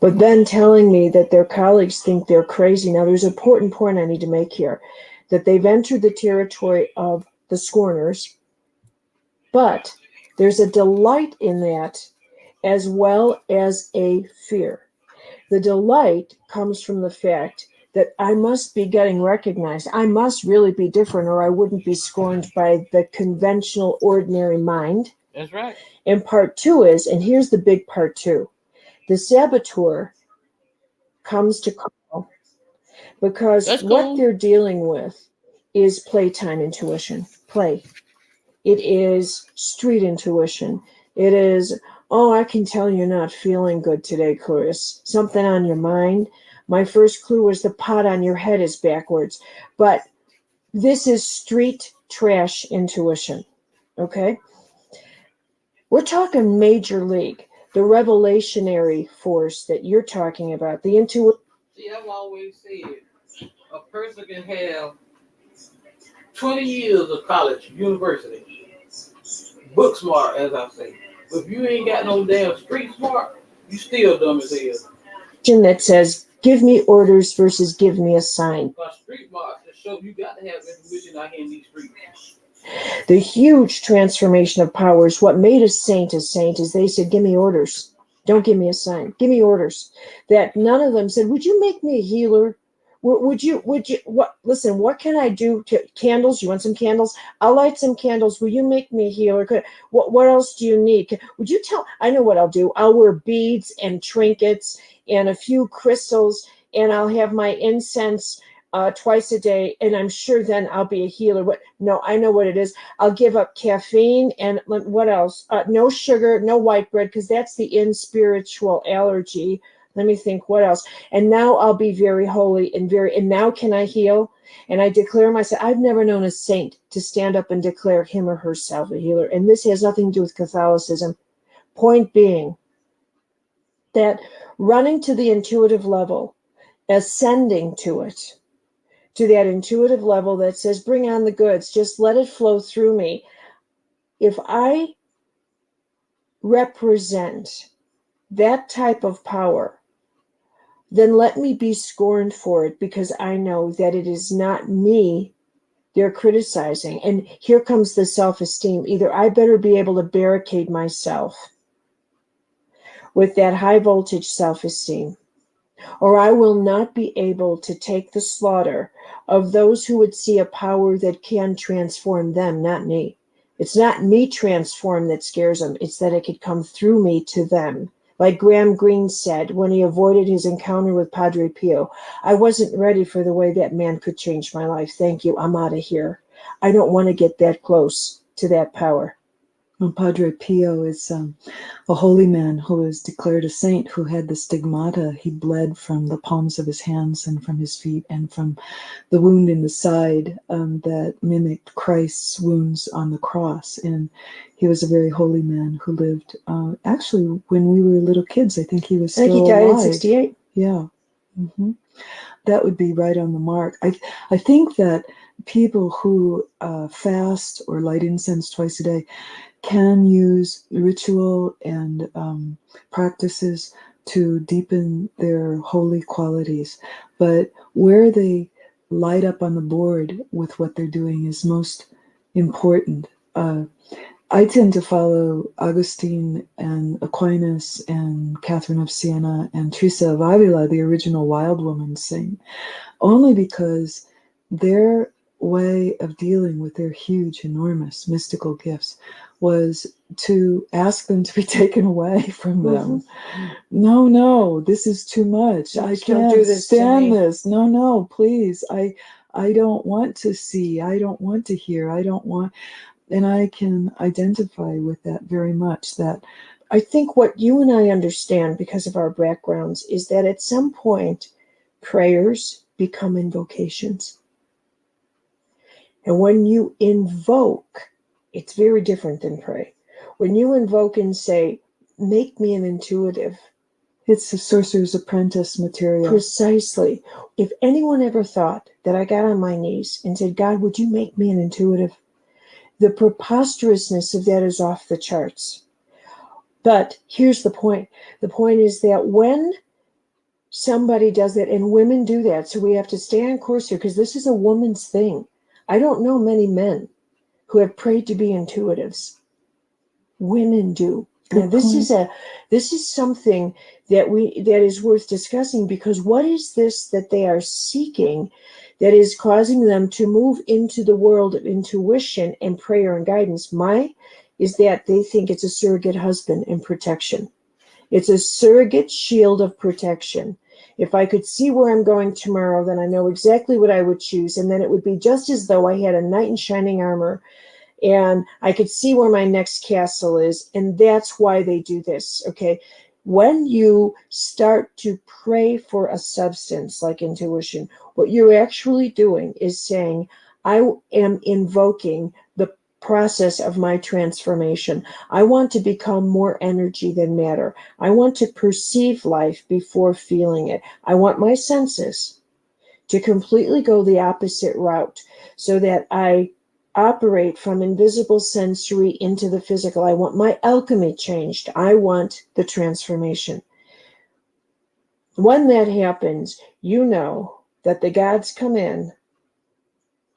But then telling me that their colleagues think they're crazy. Now, there's an important point I need to make here, that they've entered the territory of the scorners, but there's a delight in that as well as a fear. The delight comes from the fact that I must be getting recognized. I must really be different, or I wouldn't be scorned by the conventional, ordinary mind. That's right. And part two is, and here's the big part two, the saboteur comes to call because what they're dealing with is playtime intuition. Play. It is street intuition. It is, oh, I can tell you're not feeling good today, Clarissa. Something on your mind. My first clue was the pot on your head is backwards. But this is street trash intuition. Okay? We're talking major league. The revelationary force that you're talking about, the intuition. See, I've always said a person can have 20 years of college, university, book smart, as I say. But if you ain't got no damn street smart, you still dumb as hell. That says, give me orders versus give me a sign. But street smart just show you got to have intuition out here in these streets. The huge transformation of powers, what made a saint, is they said, give me orders. Don't give me a sign. Give me orders. That none of them said, would you make me a healer? Would you, listen, what can I do to candles? You want some candles? I'll light some candles. Will you make me a healer? What else do you need? Would you tell, I know what I'll do. I'll wear beads and trinkets and a few crystals, and I'll have my incense twice a day, and I'm sure then I'll be a healer. But no, I know what it is. I'll give up caffeine and what else? No sugar, no white bread, because that's the spiritual allergy. Let me think, what else? And now I'll be very holy and now can I heal? And I declare myself, I've never known a saint to stand up and declare him or herself a healer. And this has nothing to do with Catholicism. Point being that running to the intuitive level, ascending to it, to that intuitive level that says, bring on the goods, just let it flow through me. If I represent that type of power, then let me be scorned for it, because I know that it is not me they're criticizing. And here comes the self-esteem. Either I better be able to barricade myself with that high voltage self-esteem, or I will not be able to take the slaughter of those who would see a power that can transform them, not me. It's not me transform that scares them. It's that it could come through me to them. Like Graham Greene said when he avoided his encounter with Padre Pio, I wasn't ready for the way that man could change my life. Thank you. I'm out of here. I don't want to get that close to that power. Well, Padre Pio is a holy man who was declared a saint, who had the stigmata. He bled from the palms of his hands and from his feet and from the wound in the side that mimicked Christ's wounds on the cross. And he was a very holy man who lived, actually, when we were little kids. I think he was still alive. I think he died in 68. Yeah. Mm-hmm. That would be right on the mark. I think that people who fast or light incense twice a day can use ritual and practices to deepen their holy qualities. But where they light up on the board with what they're doing is most important. I tend to follow Augustine and Aquinas and Catherine of Siena and Teresa of Avila, the original wild woman saint, only because their way of dealing with their huge, enormous mystical gifts was to ask them to be taken away from them. No, this is too much. I can't stand this. No, please. I don't want to see. I don't want to hear. I don't want. And I can identify with that very much. That I think what you and I understand because of our backgrounds is that at some point, prayers become invocations. And when you invoke, it's very different than pray. When you invoke and say, make me an intuitive. It's a sorcerer's apprentice material. Precisely. If anyone ever thought that I got on my knees and said, God, would you make me an intuitive? The preposterousness of that is off the charts. But here's the point. The point is that when somebody does that, and women do that, so we have to stay on course here because this is a woman's thing. I don't know many men who have prayed to be intuitives. Women do. Now, this is something that is worth discussing, because what is this that they are seeking that is causing them to move into the world of intuition and prayer and guidance? Is that they think it's a surrogate husband and protection. It's a surrogate shield of protection. If I could see where I'm going tomorrow, then I know exactly what I would choose. And then it would be just as though I had a knight in shining armor and I could see where my next castle is. And that's why they do this. Okay. When you start to pray for a substance like intuition, what you're actually doing is saying, I am invoking the process of my transformation. I want to become more energy than matter. I want to perceive life before feeling it. I want my senses to completely go the opposite route so that I operate from invisible sensory into the physical. I want my alchemy changed. I want the transformation. When that happens, you know that the gods come in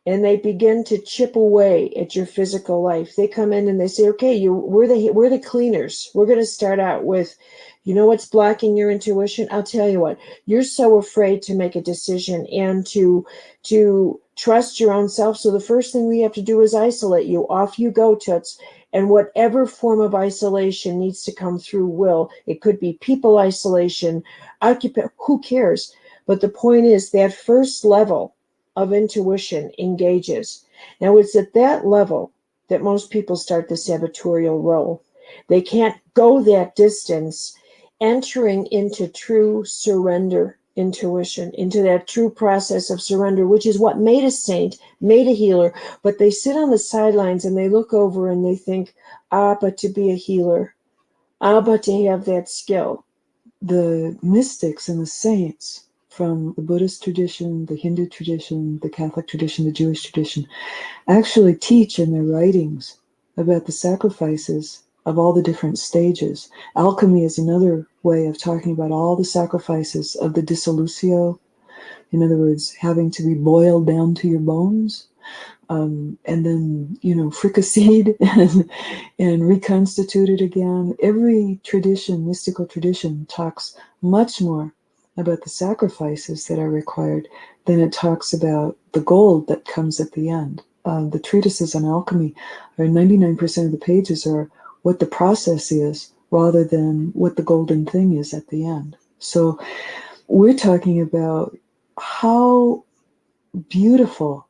and they begin to chip away at your physical life. They come in and they say, okay, we're the cleaners. We're going to start out with, you know what's blocking your intuition? I'll tell you what, you're so afraid to make a decision and to trust your own self. So the first thing we have to do is isolate you. Off you go, Toots. And whatever form of isolation needs to come through will. It could be people isolation, who cares? But the point is that first level of intuition engages. Now, it's at that level that most people start the sabotorial role. They can't go that distance entering into true surrender intuition, into that true process of surrender, which is what made a saint, made a healer. But they sit on the sidelines and they look over and they think, but to be a healer, but to have that skill. The mystics and the saints from the Buddhist tradition, the Hindu tradition, the Catholic tradition, the Jewish tradition, actually teach in their writings about the sacrifices of all the different stages. Alchemy is another way of talking about all the sacrifices of the dissolucio, in other words, having to be boiled down to your bones, and then, fricasseed and reconstituted again. Every tradition, mystical tradition, talks much more about the sacrifices that are required than it talks about the gold that comes at the end. The treatises on alchemy are 99% of the pages are what the process is rather than what the golden thing is at the end. So we're talking about how beautiful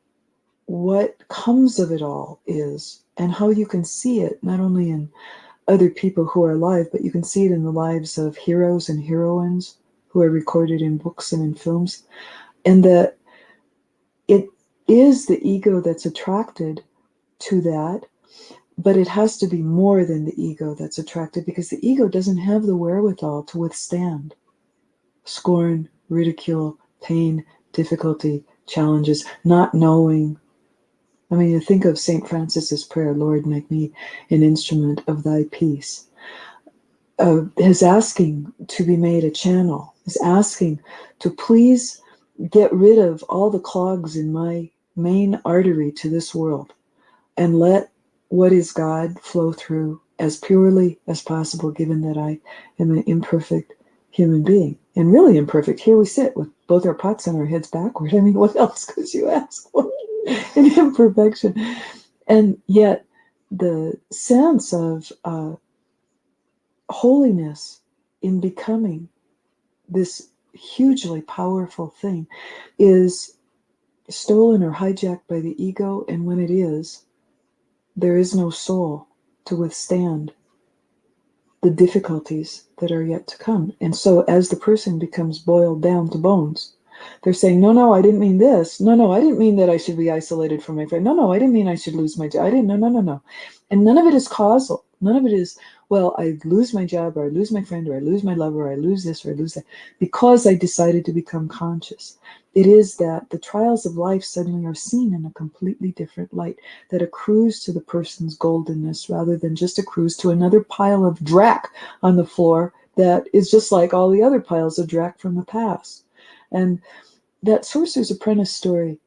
what comes of it all is, and how you can see it not only in other people who are alive, but you can see it in the lives of heroes and heroines who are recorded in books and in films, and that it is the ego that's attracted to that, but it has to be more than the ego that's attracted, because the ego doesn't have the wherewithal to withstand scorn, ridicule, pain, difficulty, challenges, not knowing. I mean, you think of St. Francis's prayer, Lord, make me an instrument of thy peace. His asking to be made a channel, his asking to please get rid of all the clogs in my main artery to this world and let what is God flow through as purely as possible, given that I am an imperfect human being. And really imperfect. Here we sit with both our pots on our heads backward. I mean, what else could you ask for? An imperfection. And yet the sense of holiness in becoming this hugely powerful thing is stolen or hijacked by the ego. And when it is, there is no soul to withstand the difficulties that are yet to come. And so as the person becomes boiled down to bones, they're saying, no, I didn't mean this. No, I didn't mean that I should be isolated from my friend. No, I didn't mean I should lose my job. I didn't, no. And none of it is causal. None of it is, well, I lose my job, or I lose my friend, or I lose my lover, or I lose this, or I lose that, because I decided to become conscious. It is that the trials of life suddenly are seen in a completely different light, that accrues to the person's goldenness rather than just accrues to another pile of drac on the floor that is just like all the other piles of drac from the past. And that Sorcerer's Apprentice story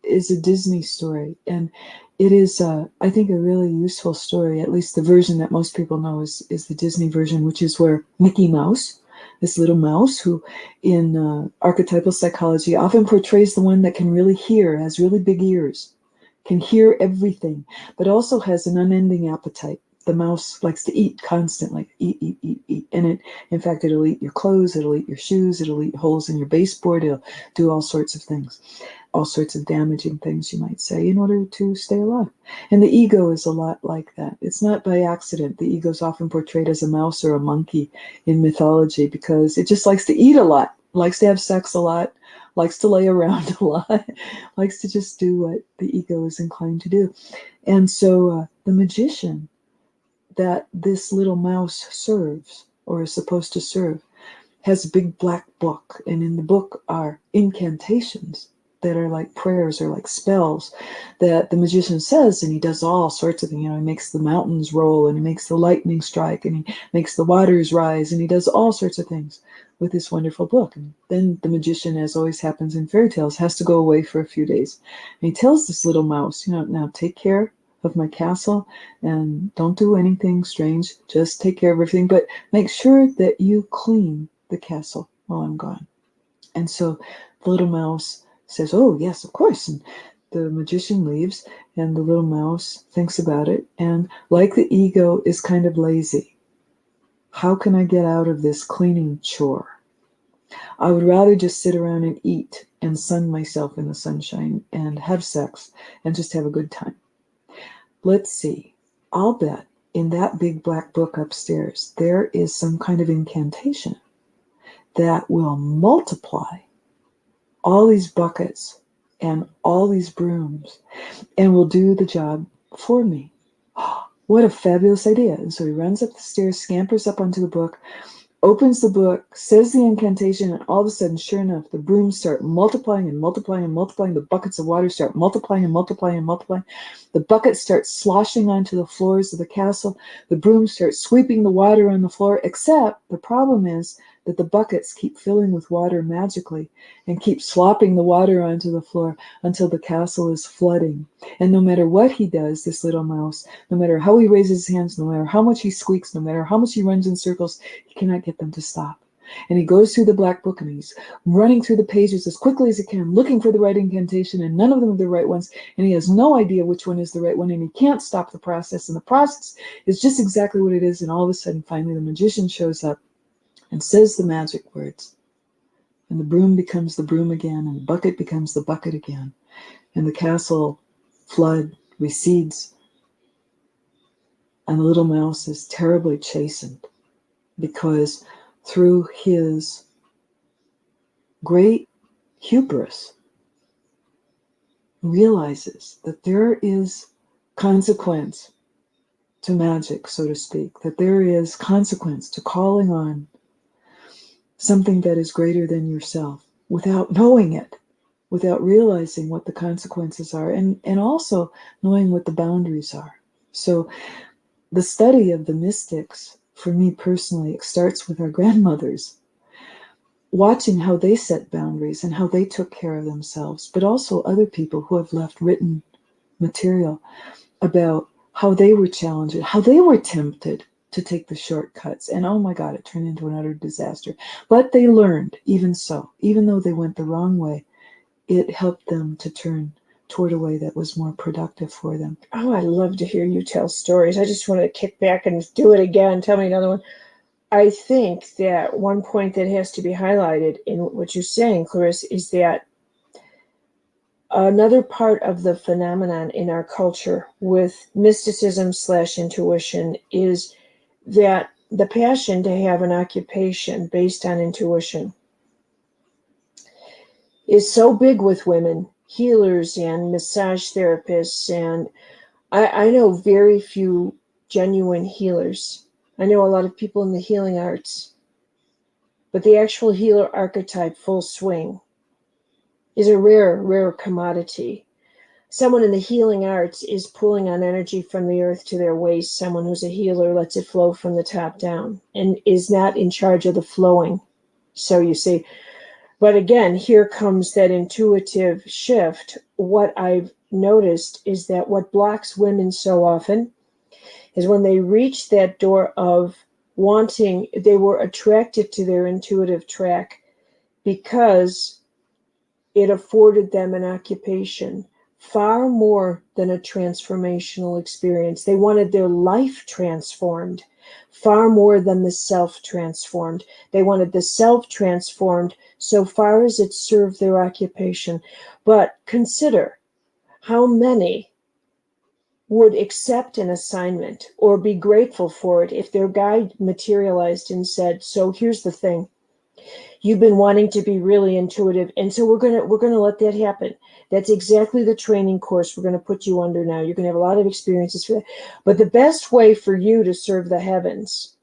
is a Disney story, and it is, I think, a really useful story. At least the version that most people know is the Disney version, which is where Mickey Mouse, this little mouse who in archetypal psychology often portrays the one that can really hear, has really big ears, can hear everything, but also has an unending appetite. The mouse likes to eat constantly, eat. And in fact, it'll eat your clothes, it'll eat your shoes, it'll eat holes in your baseboard, it'll do all sorts of things, all sorts of damaging things, you might say, in order to stay alive. And the ego is a lot like that. It's not by accident. The ego is often portrayed as a mouse or a monkey in mythology because it just likes to eat a lot, likes to have sex a lot, likes to lay around a lot, likes to just do what the ego is inclined to do. And so the magician that this little mouse serves, or is supposed to serve, has a big black book. And in the book are incantations that are like prayers or like spells that the magician says, and he does all sorts of things. He makes the mountains roll, and he makes the lightning strike, and he makes the waters rise, and he does all sorts of things with this wonderful book. And then the magician, as always happens in fairy tales, has to go away for a few days. And he tells this little mouse, now take care of my castle and don't do anything strange. Just take care of everything, but make sure that you clean the castle while I'm gone. And so the little mouse says, oh, yes, of course. And the magician leaves, and the little mouse thinks about it. And like the ego, is kind of lazy. How can I get out of this cleaning chore? I would rather just sit around and eat and sun myself in the sunshine and have sex and just have a good time. Let's see. I'll bet in that big black book upstairs, there is some kind of incantation that will multiply all these buckets and all these brooms and will do the job for me. What a fabulous idea. And so he runs up the stairs, scampers up onto the book, opens the book, says the incantation, and all of a sudden, sure enough, the brooms start multiplying and multiplying and multiplying. The buckets of water start multiplying and multiplying and multiplying. The buckets start sloshing onto the floors of the castle. The brooms start sweeping the water on the floor, except the problem is that the buckets keep filling with water magically and keep slopping the water onto the floor until the castle is flooding. And no matter what he does, this little mouse, no matter how he raises his hands, no matter how much he squeaks, no matter how much he runs in circles, he cannot get them to stop. And he goes through the black book and he's running through the pages as quickly as he can, looking for the right incantation, and none of them are the right ones. And he has no idea which one is the right one, and he can't stop the process. And the process is just exactly what it is. And all of a sudden, finally, the magician shows up and says the magic words. And the broom becomes the broom again, and the bucket becomes the bucket again. And the castle flood recedes. And the little mouse is terribly chastened because through his great hubris, realizes that there is consequence to magic, so to speak, that there is consequence to calling on something that is greater than yourself without knowing it, without realizing what the consequences are, and also knowing what the boundaries are. So the study of the mystics, for me personally, it starts with our grandmothers, watching how they set boundaries and how they took care of themselves, but also other people who have left written material about how they were challenged, how they were tempted to take the shortcuts. And oh my God, it turned into an utter disaster. But they learned, even so, even though they went the wrong way, it helped them to turn toward a way that was more productive for them. Oh, I love to hear you tell stories. I just want to kick back and do it again. Tell me another one. I think that one point that has to be highlighted in what you're saying, Clarissa, is that another part of the phenomenon in our culture with mysticism/intuition is that the passion to have an occupation based on intuition is so big with women, healers and massage therapists. And I know very few genuine healers. I know a lot of people in the healing arts, but the actual healer archetype, full swing, is a rare commodity. Someone in the healing arts is pulling on energy from the earth to their waist. Someone who's a healer lets it flow from the top down and is not in charge of the flowing. So you see, but again, here comes that intuitive shift. What I've noticed is that what blocks women so often is when they reach that door of wanting, they were attracted to their intuitive track because it afforded them an occupation far more than a transformational experience. They wanted their life transformed far more than the self transformed. They wanted the self transformed so far as it served their occupation. But consider how many would accept an assignment or be grateful for it if their guide materialized and said, so here's the thing. You've been wanting to be really intuitive, and so we're gonna let that happen. That's exactly the training course we're gonna put you under now. You're gonna have a lot of experiences for that. But the best way for you to serve the heavens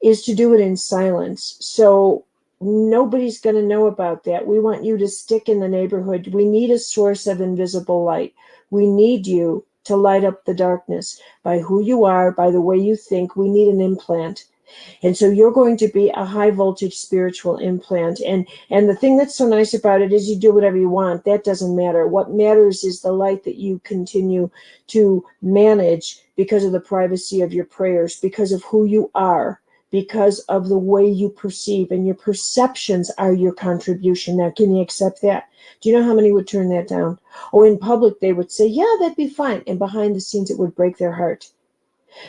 is to do it in silence. So nobody's gonna know about that. We want you to stick in the neighborhood. We need a source of invisible light. We need you to light up the darkness by who you are, by the way you think. We need an implant. And so you're going to be a high voltage spiritual implant. And the thing that's so nice about it is you do whatever you want. That doesn't matter. What matters is the light that you continue to manage because of the privacy of your prayers, because of who you are, because of the way you perceive, and your perceptions are your contribution. Now, can you accept that? Do you know how many would turn that down? Oh, in public, they would say, yeah, that'd be fine. And behind the scenes, it would break their heart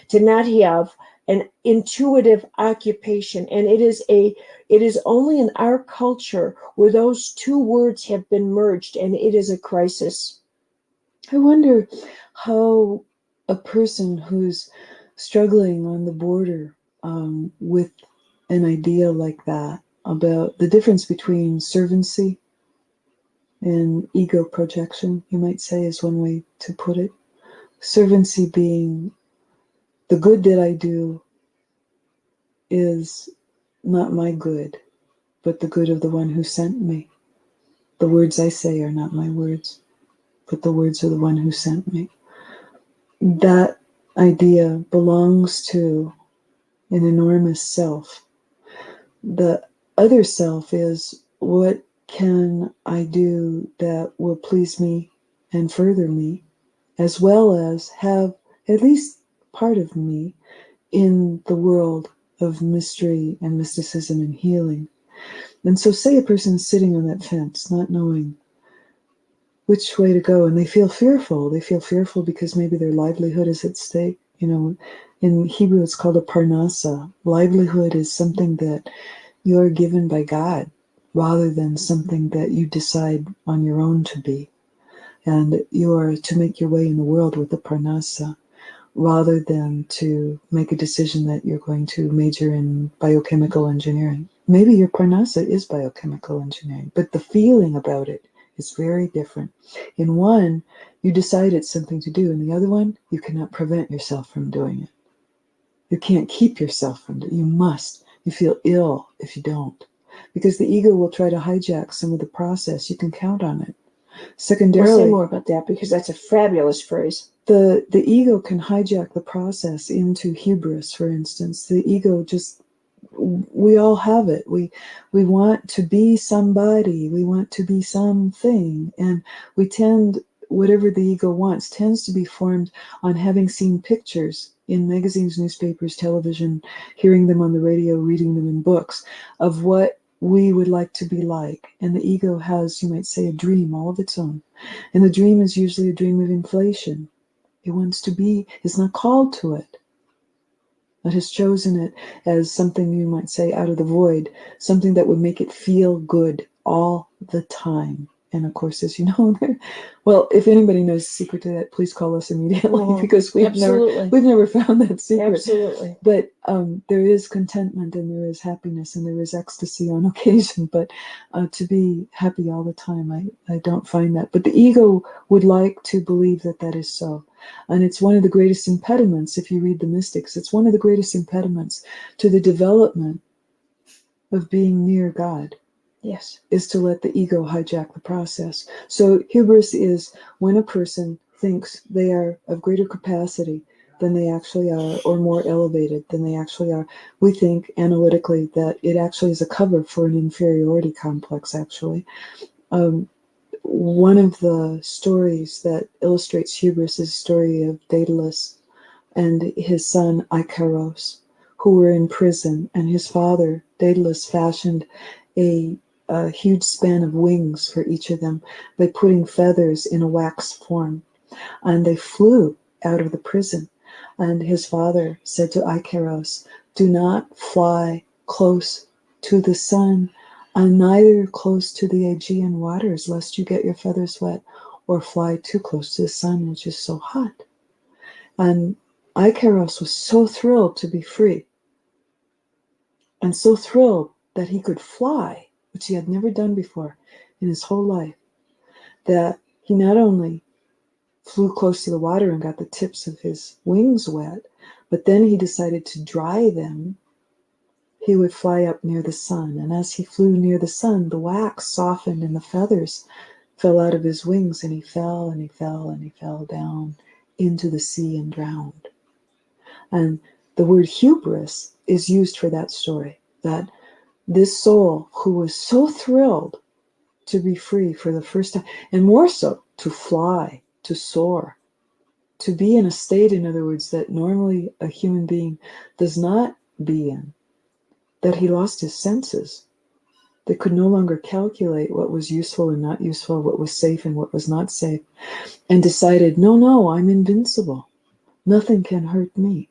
to not have an intuitive occupation. And it is only in our culture where those two words have been merged, and it is a crisis. I wonder how a person who's struggling on the border with an idea like that, about the difference between servancy and ego projection, you might say, is one way to put it. Servancy being the good that I do is not my good, but the good of the one who sent me. The words I say are not my words, but the words of the one who sent me. That idea belongs to an enormous self. The other self is, what can I do that will please me and further me, as well as have at least part of me in the world of mystery and mysticism and healing. And so say a person is sitting on that fence, not knowing which way to go, and they feel fearful. They feel fearful because maybe their livelihood is at stake. You know, in Hebrew it's called a parnasa. Livelihood is something that you are given by God rather than something that you decide on your own to be. And you are to make your way in the world with the parnasa, rather than to make a decision that you're going to major in biochemical engineering. Maybe your parnasa is biochemical engineering, but the feeling about it is very different. In one, you decide it's something to do. In the other one, you cannot prevent yourself from doing it. You can't keep yourself from doing it. You must. You feel ill if you don't, because the ego will try to hijack some of the process. You can count on it. Secondarily, we'll say more about that, because that's a fabulous phrase. The ego can hijack the process into hubris, for instance. The ego just, we all have it. We want to be somebody. We want to be something. And we tend, whatever the ego wants tends to be formed on having seen pictures in magazines, newspapers, television, hearing them on the radio, reading them in books, of what we would like to be like. And the ego has, you might say, a dream all of its own. And the dream is usually a dream of inflation. It wants to be, it's not called to it. It has chosen it as something, you might say, out of the void, something that would make it feel good all the time. And of course, as you know, well, if anybody knows the secret to that, please call us immediately, because we've never found that secret. Absolutely. But there is contentment, and there is happiness, and there is ecstasy on occasion. But to be happy all the time, I don't find that. But the ego would like to believe that that is so. And it's one of the greatest impediments, if you read the mystics, it's one of the greatest impediments to the development of being near God. Yes. Is to let the ego hijack the process. So hubris is when a person thinks they are of greater capacity than they actually are, or more elevated than they actually are. We think analytically that it actually is a cover for an inferiority complex, actually. One of the stories that illustrates hubris is the story of Daedalus and his son Icaros, who were in prison, and his father, Daedalus, fashioned a huge span of wings for each of them by putting feathers in a wax form. And they flew out of the prison. And his father said to Icaros, do not fly close to the sun, and neither close to the Aegean waters, lest you get your feathers wet, or fly too close to the sun, which is so hot. And Icaros was so thrilled to be free, and so thrilled that he could fly, which he had never done before in his whole life, that he not only flew close to the water and got the tips of his wings wet, but then he decided to dry them. He would fly up near the sun, and as he flew near the sun, the wax softened and the feathers fell out of his wings, and he fell and he fell and he fell down into the sea and drowned. And the word hubris is used for that story, that this soul who was so thrilled to be free for the first time, and more so to fly, to soar, to be in a state, in other words, that normally a human being does not be in, that he lost his senses, that could no longer calculate what was useful and not useful, what was safe and what was not safe, and decided, no, I'm invincible. Nothing can hurt me.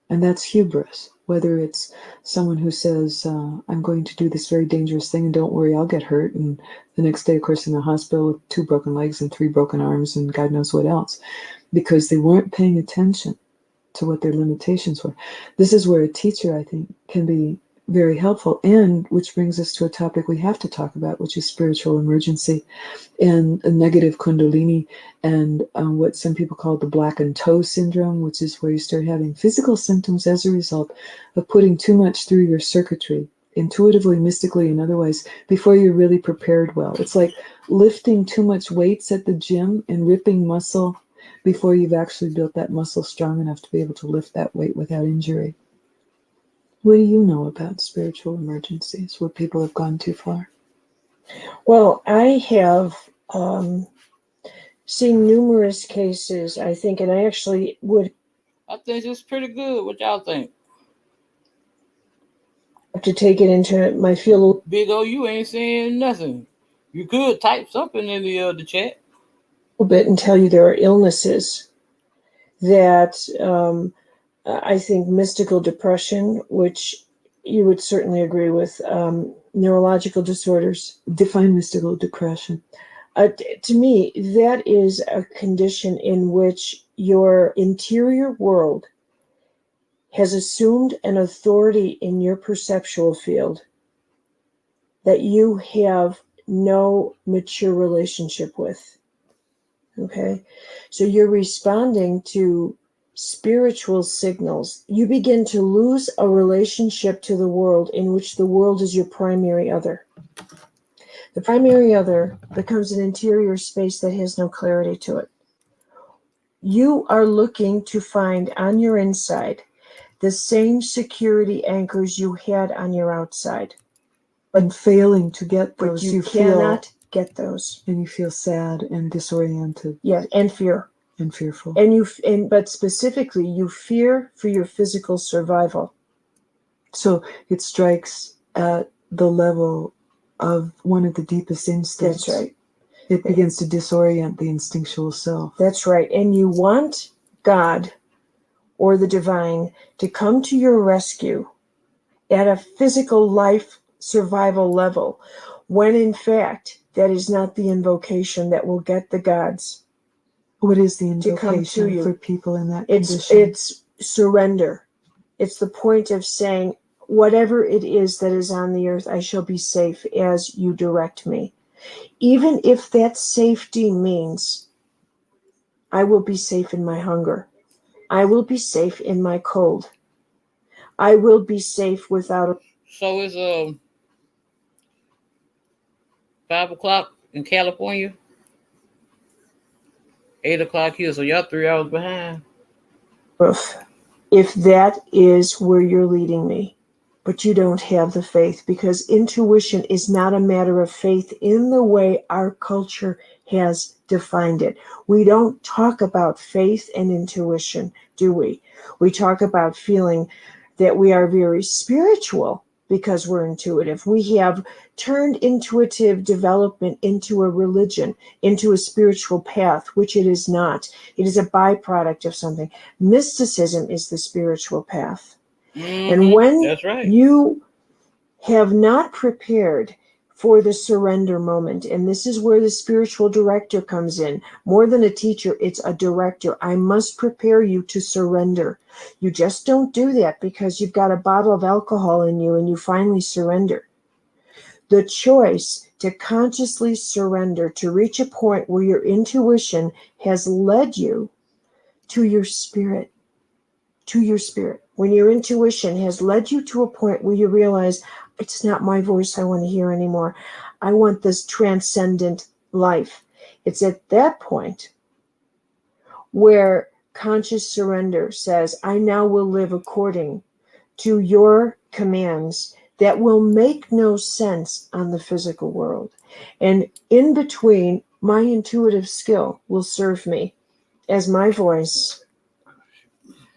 And that's hubris. Whether it's someone who says, I'm going to do this very dangerous thing and don't worry, I'll get hurt. And the next day, of course, in the hospital with 2 broken legs and 3 broken arms and God knows what else, because they weren't paying attention to what their limitations were. This is where a teacher, I think, can be very helpful, and which brings us to a topic we have to talk about, which is spiritual emergency and a negative kundalini, and what some people call the blackened toe syndrome, which is where you start having physical symptoms as a result of putting too much through your circuitry, intuitively, mystically, and otherwise, before you're really prepared well. It's like lifting too much weights at the gym and ripping muscle before you've actually built that muscle strong enough to be able to lift that weight without injury. What do you know about spiritual emergencies, where people have gone too far? Well, I have seen numerous cases, I think, and I actually would. I think it's pretty good. What y'all think? Have to take it into my field. Big O, you ain't saying nothing. You could type something in the chat. A little bit and tell you there are illnesses that I think mystical depression, which you would certainly agree with, neurological disorders. Define mystical depression. To me, that is a condition in which your interior world has assumed an authority in your perceptual field that you have no mature relationship with. Okay? So you're responding to spiritual signals. You begin to lose a relationship to the world in which the world is your primary other. The primary other becomes an interior space that has no clarity to it. You are looking to find on your inside the same security anchors you had on your outside. And failing to get those, but you cannot get those. And you feel sad and disoriented. Yeah, and fear. And fearful. But specifically, you fear for your physical survival. So it strikes at the level of one of the deepest instincts. That's right. It begins to disorient the instinctual self. That's right. And you want God or the divine to come to your rescue at a physical life survival level, when in fact, that is not the invocation that will get the gods. What is the invocation for people in that condition? It's surrender. It's the point of saying, whatever it is that is on the earth, I shall be safe as you direct me. Even if that safety means I will be safe in my hunger. I will be safe in my cold. I will be safe without. So it's 5 o'clock in California, 8 o'clock here, so y'all 3 hours behind. If that is where you're leading me, but you don't have the faith, because intuition is not a matter of faith in the way our culture has defined it. We don't talk about faith and intuition, do we? We talk about feeling that we are very spiritual because we're intuitive. We have turned intuitive development into a religion, into a spiritual path, which it is not. It is a byproduct of something. Mysticism is the spiritual path. Mm-hmm. And when That's right. you have not prepared for the surrender moment, and this is where the spiritual director comes in. More than a teacher, it's a director. I must prepare you to surrender. You just don't do that because you've got a bottle of alcohol in you and you finally surrender. The choice to consciously surrender, to reach a point where your intuition has led you to your spirit, when your intuition has led you to a point where you realize, it's not my voice I want to hear anymore. I want this transcendent life. It's at that point where conscious surrender says, I now will live according to your commands that will make no sense on the physical world. And in between, my intuitive skill will serve me as my voice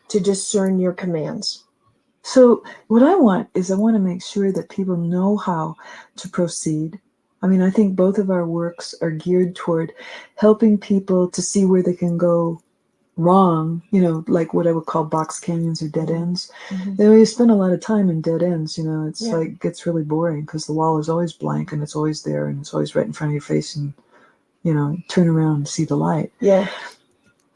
to discern your commands. So what I want to make sure that people know how to proceed. I mean, I think both of our works are geared toward helping people to see where they can go wrong, like what I would call box canyons or dead ends. Mm-hmm. You spend a lot of time in dead ends, it's like gets really boring because the wall is always blank and it's always there and it's always right in front of your face and, turn around and see the light. Yeah.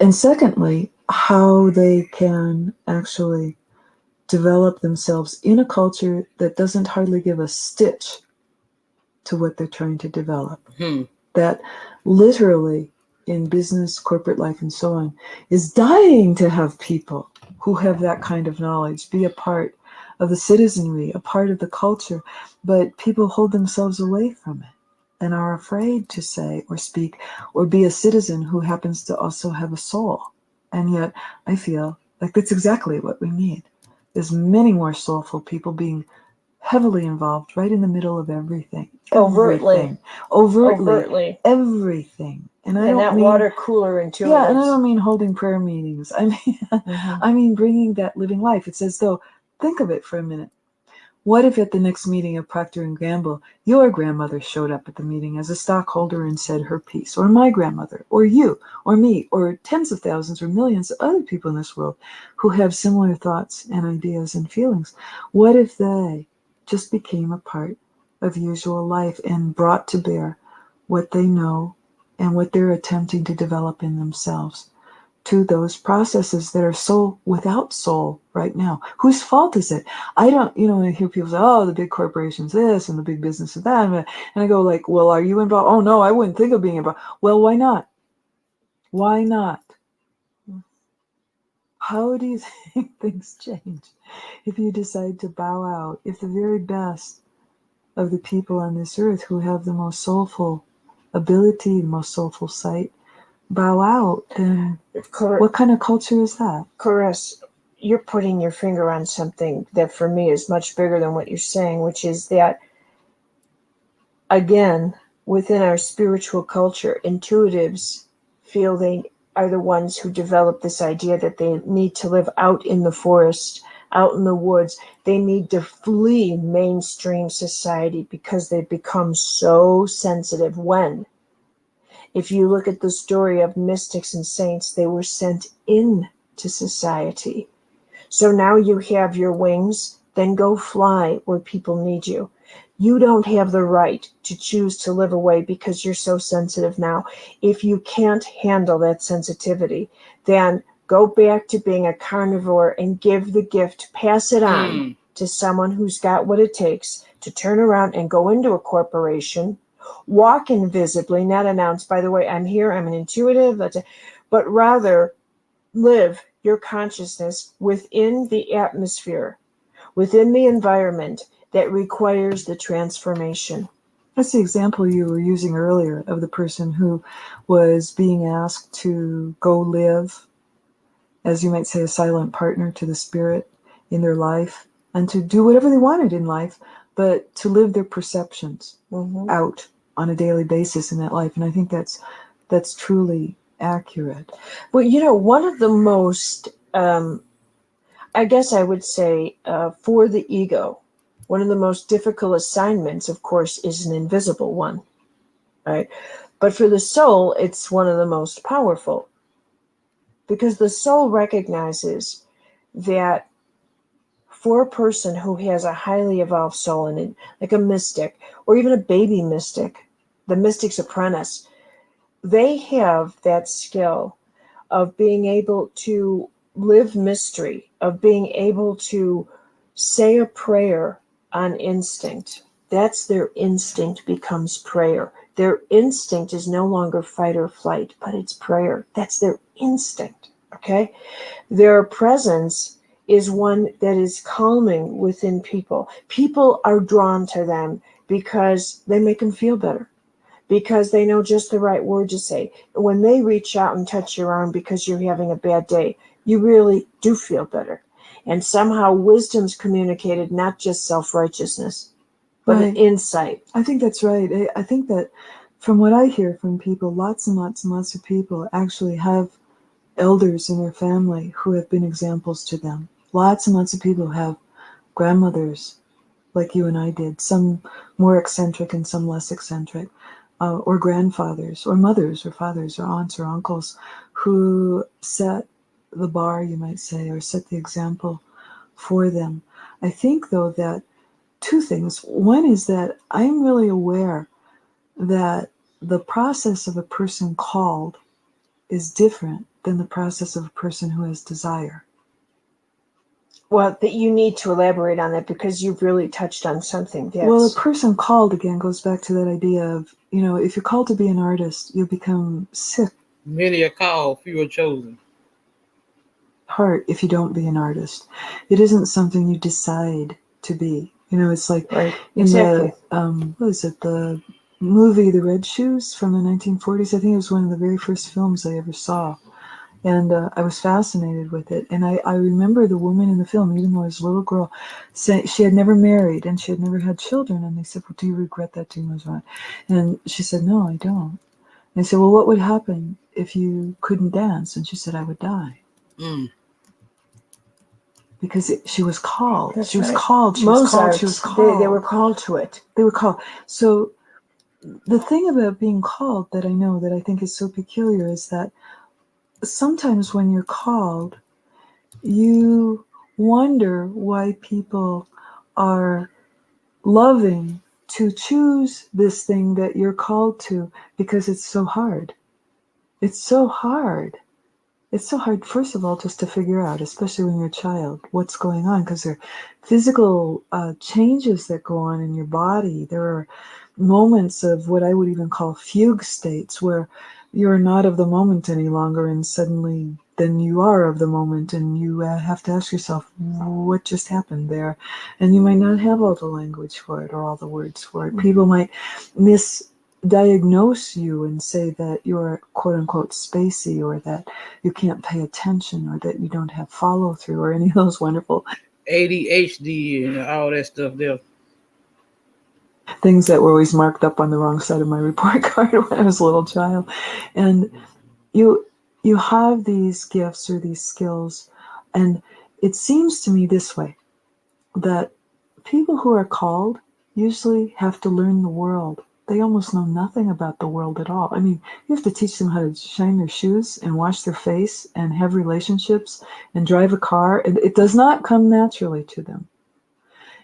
And secondly, how they can actually develop themselves in a culture that doesn't hardly give a stitch to what they're trying to develop. That literally in business, corporate life, and so on, is dying to have people who have that kind of knowledge be a part of the citizenry, a part of the culture, but people hold themselves away from it and are afraid to say or speak or be a citizen who happens to also have a soul. And yet I feel like that's exactly what we need. There's many more soulful people being heavily involved right in the middle of everything. Overtly. Everything. And I don't that mean water cooler intuitives. Yeah, and I don't mean holding prayer meetings. I mean, I mean bringing that living life. It's as though, think of it for a minute. What if at the next meeting of Procter & Gamble, your grandmother showed up at the meeting as a stockholder and said her piece, or my grandmother, or you, or me, or tens of thousands or millions of other people in this world who have similar thoughts and ideas and feelings? What if they just became a part of usual life and brought to bear what they know and what they're attempting to develop in themselves to those processes that are soul without soul right now? Whose fault is it? I don't, I hear people say, oh, the big corporations this and the big business of that. And I go like, well, are you involved? Oh, no, I wouldn't think of being involved. Well, why not? Why not? How do you think things change if you decide to bow out? If the very best of the people on this earth who have the most soulful ability, the most soulful sight, bow out, then what kind of culture is that? Clarissa, you're putting your finger on something that for me is much bigger than what you're saying, which is that, again, within our spiritual culture, intuitives feel they are the ones who develop this idea that they need to live out in the forest, out in the woods. They need to flee mainstream society because they've become so sensitive. When, if you look at the story of mystics and saints, they were sent into society. So now you have your wings, then go fly where people need you. You don't have the right to choose to live away because you're so sensitive now. If you can't handle that sensitivity, then go back to being a carnivore and give the gift, pass it on to someone who's got what it takes to turn around and go into a corporation, walk invisibly, not announce, by the way, I'm here, I'm an intuitive, but rather live your consciousness within the atmosphere, within the environment that requires the transformation. That's the example you were using earlier of the person who was being asked to go live, as you might say, a silent partner to the spirit in their life, and to do whatever they wanted in life, but to live their perceptions out on a daily basis in that life. And I think that's truly accurate. Well, you know, one of the most, I guess I would say, for the ego, one of the most difficult assignments, of course, is an invisible one, right? But for the soul, it's one of the most powerful, because the soul recognizes that for a person who has a highly evolved soul in it, like a mystic or even a baby mystic, the mystic's apprentice, they have that skill of being able to live mystery, of being able to say a prayer on instinct. That's their instinct becomes prayer. Their instinct is no longer fight or flight, but it's prayer. That's their instinct, okay? Their presence is one that is calming within people. People are drawn to them because they make them feel better, because they know just the right word to say. When they reach out and touch your arm because you're having a bad day, you really do feel better. And somehow wisdom's communicated, not just self-righteousness, but an insight. I think that's right. I think that from what I hear from people, lots and lots and lots of people actually have elders in their family who have been examples to them. Lots and lots of people have grandmothers like you and I did, some more eccentric and some less eccentric, or grandfathers or mothers or fathers or aunts or uncles who set the bar, you might say, or set the example for them. I think, though, that two things. One is that I'm really aware that the process of a person called is different than the process of a person who has desire. Well, that you need to elaborate on that, because you've really touched on something. Well, a person called, again, goes back to that idea of, if you're called to be an artist, you'll become sick. Many are called, few are chosen. Heart, if you don't be an artist. It isn't something you decide to be. It's like exactly. What is it, the movie The Red Shoes from the 1940s? I think it was one of the very first films I ever saw. And I was fascinated with it. And I remember the woman in the film, even though I was a little girl, saying she had never married and she had never had children. And they said, well, do you regret that too much? And she said, no, I don't. And I said, well, what would happen if you couldn't dance? And she said, I would die. Because she was called. That's she was right. called. She was called. She was called. They were called to it. They were called. So the thing about being called that I know that I think is so peculiar is that sometimes when you're called, you wonder why people are loving to choose this thing that you're called to, because it's so hard. It's so hard. It's so hard, first of all, just to figure out, especially when you're a child, what's going on, because there are physical changes that go on in your body. There are moments of what I would even call fugue states, where you're not of the moment any longer, and suddenly then you are of the moment, and you have to ask yourself, what just happened there? And you might not have all the language for it or all the words for it. People might misdiagnose you and say that you're quote unquote spacey, or that you can't pay attention, or that you don't have follow through, or any of those wonderful ADHD and all that stuff there. things that were always marked up on the wrong side of my report card when I was a little child. And you have these gifts or these skills, and it seems to me this way, that people who are called usually have to learn the world. They almost know nothing about the world at all. I mean, you have to teach them how to shine their shoes and wash their face and have relationships and drive a car. It does not come naturally to them.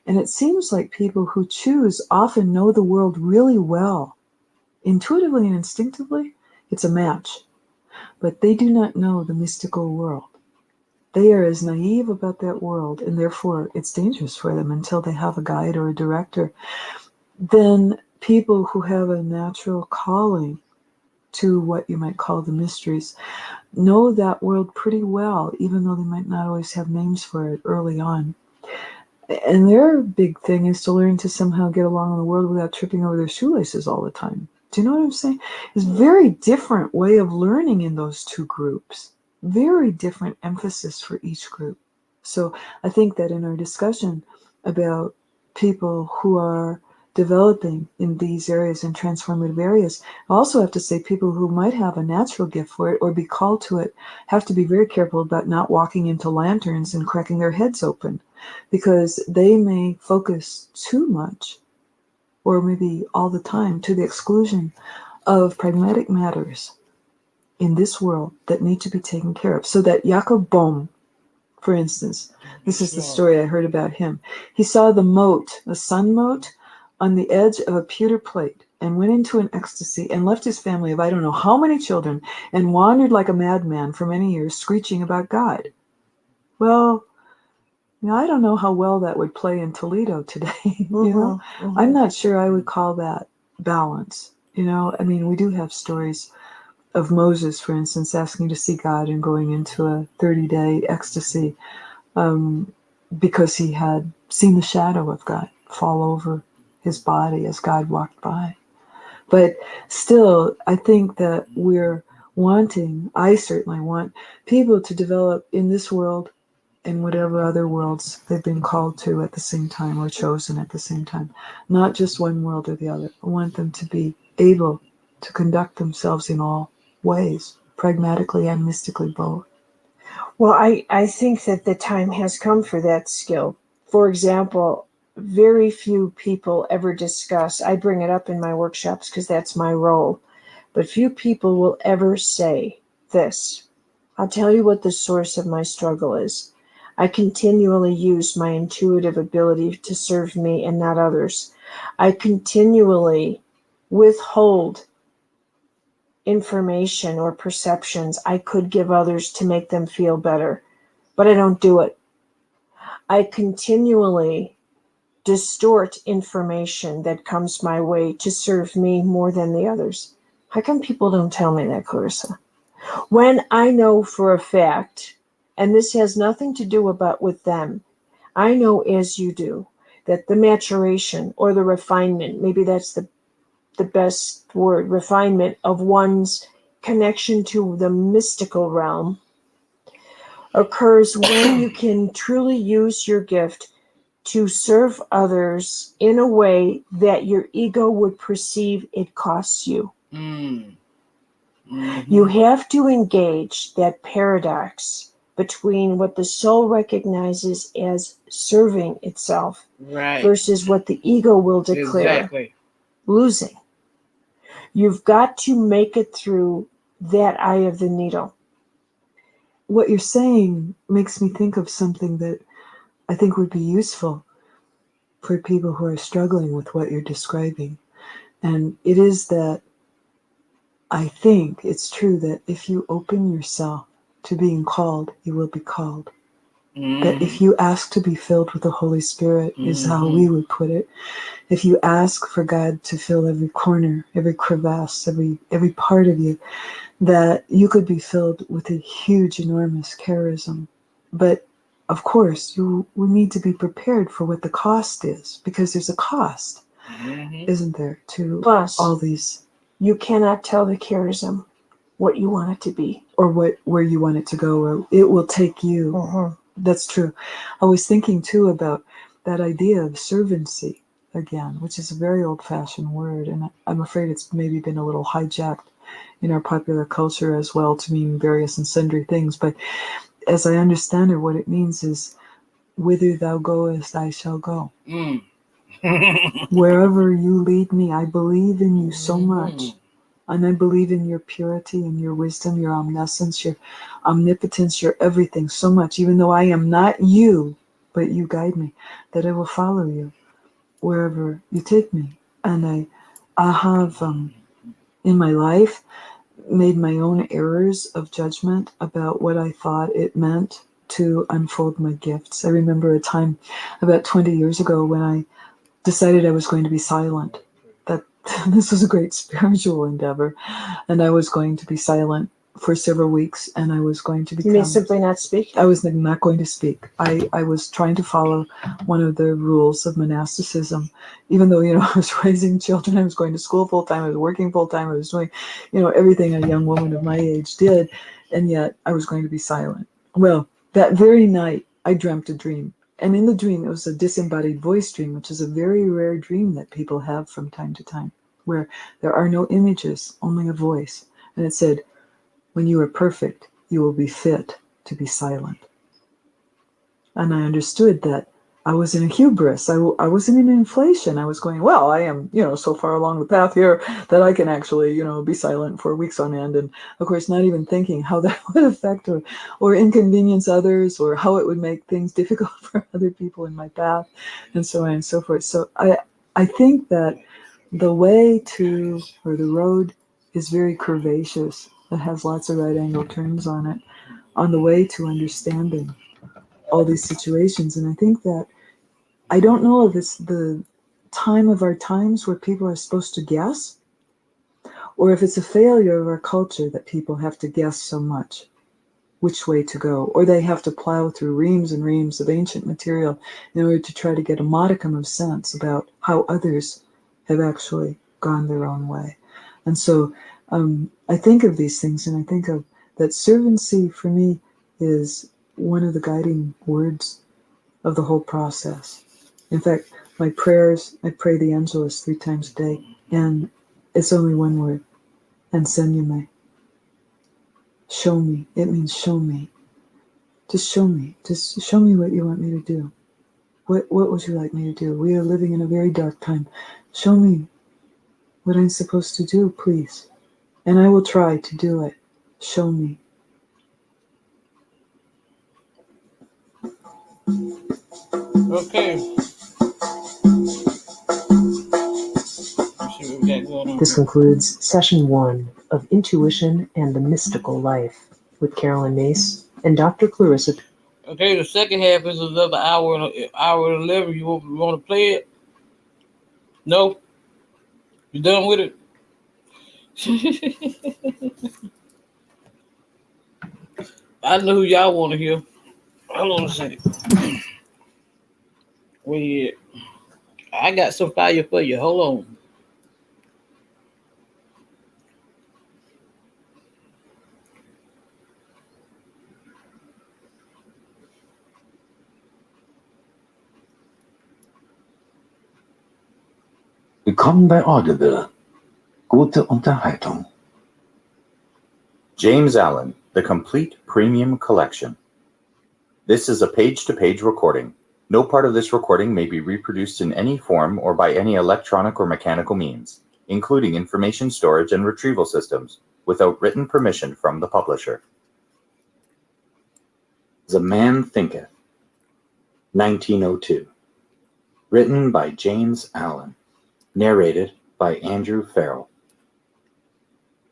And it seems like people who choose often know the world really well. Intuitively and instinctively, it's a match. But they do not know the mystical world. They are as naive about that world, and therefore it's dangerous for them until they have a guide or a director, than people who have a natural calling to what you might call the mysteries know that world pretty well, even though they might not always have names for it early on. And their big thing is to learn to somehow get along in the world without tripping over their shoelaces all the time. Do you know what I'm saying? It's a very different way of learning in those two groups. Very different emphasis for each group. So I think that in our discussion about people who are developing in these areas, in transformative areas, I also have to say people who might have a natural gift for it or be called to it have to be very careful about not walking into lanterns and cracking their heads open, because they may focus too much, or maybe all the time, to the exclusion of pragmatic matters in this world that need to be taken care of. So that Jacob Bohm, for instance, this is the story I heard about him. He saw the mote, the sun mote, on the edge of a pewter plate, and went into an ecstasy and left his family of I don't know how many children and wandered like a madman for many years, screeching about God. Well, I don't know how well that would play in Toledo today. I'm not sure I would call that balance. I mean, we do have stories of Moses, for instance, asking to see God and going into a 30-day ecstasy because he had seen the shadow of God fall over his body as God walked by. But still, I think that I certainly want people to develop in this world and whatever other worlds they've been called to at the same time or chosen at the same time. Not just one world or the other. I want them to be able to conduct themselves in all ways, pragmatically and mystically both. Well, I think that the time has come for that skill. For example, very few people ever discuss, I bring it up in my workshops because that's my role, but few people will ever say this. I'll tell you what the source of my struggle is. I continually use my intuitive ability to serve me and not others. I continually withhold information or perceptions I could give others to make them feel better, but I don't do it. I continually distort information that comes my way to serve me more than the others. How come people don't tell me that, Clarissa? When I know for a fact, and this has nothing to do with them, I know as you do, that the maturation or the refinement, maybe that's the best word, refinement of one's connection to the mystical realm occurs when you can truly use your gift to serve others in a way that your ego would perceive it costs you. You have to engage that paradox between what the soul recognizes as serving itself versus what the ego will declare losing. You've got to make it through that eye of the needle. What you're saying makes me think of something that I think would be useful for people who are struggling with what you're describing. And it is that I think it's true that if you open yourself to being called, you will be called. That if you ask to be filled with the Holy Spirit, is how we would put it. If you ask for God to fill every corner, every crevasse, every part of you, that you could be filled with a huge, enormous charism. But of course, you will need to be prepared for what the cost is, because there's a cost, isn't there, to all these. You cannot tell the charism what you want it to be. Or where you want it to go, or it will take you. That's true. I was thinking too about that idea of servancy. again, which is a very old-fashioned word, and I'm afraid it's maybe been a little hijacked in our popular culture as well to mean various and sundry things. But as I understand it, what it means is, whither thou goest, I shall go. Wherever you lead me, I believe in you so much. And I believe in your purity and your wisdom, your omniscience, your omnipotence, your everything so much, even though I am not you, but you guide me, that I will follow you wherever you take me. And I have, in my life, made my own errors of judgment about what I thought it meant to unfold my gifts. I remember a time about 20 years ago when I decided I was going to be silent, that this was a great spiritual endeavor, and I was going to be silent for several weeks, and I was going to become... You mean simply not speak? I was not going to speak. I was trying to follow one of the rules of monasticism, even though, I was raising children, I was going to school full-time, I was working full-time, I was doing, everything a young woman of my age did, and yet I was going to be silent. Well, that very night, I dreamt a dream. And in the dream, it was a disembodied voice dream, which is a very rare dream that people have from time to time, where there are no images, only a voice. And it said, when you are perfect, you will be fit to be silent. And I understood that I was in a hubris. I wasn't in inflation. I was going, well, I am, so far along the path here that I can actually, be silent for weeks on end. And of course, not even thinking how that would affect or inconvenience others, or how it would make things difficult for other people in my path, and so on and so forth. So I think that the way to, or the road, is very curvaceous. It has lots of right angle turns on it, on the way to understanding all these situations. And I think that, I don't know if it's the time of our times where people are supposed to guess, or if it's a failure of our culture that people have to guess so much which way to go, or they have to plow through reams and reams of ancient material in order to try to get a modicum of sense about how others have actually gone their own way. And so I think of these things, and I think of that servancy for me is one of the guiding words of the whole process. In fact, my prayers, I pray the Angelus 3 times a day, and it's only one word, enséñame. Show me. It means show me. Just show me. Just show me what you want me to do. What would you like me to do? We are living in a very dark time. Show me what I'm supposed to do, please. And I will try to do it. Show me. Okay. This concludes session 1 of Intuition and the Mystical Life with Carolyn Myss and Dr. Clarissa. Okay, the second half is another hour and 11. You want to play it? No? You done with it? I know who y'all want to hear. Hold on a second. Wait, I got some fire for you. Hold on. Willkommen bei Audible. Gute Unterhaltung. James Allen, The Complete Premium Collection. This is a page-to-page recording. No part of this recording may be reproduced in any form or by any electronic or mechanical means, including information storage and retrieval systems, without written permission from the publisher. As a Man Thinketh, 1902. Written by James Allen. Narrated by Andrew Farrell.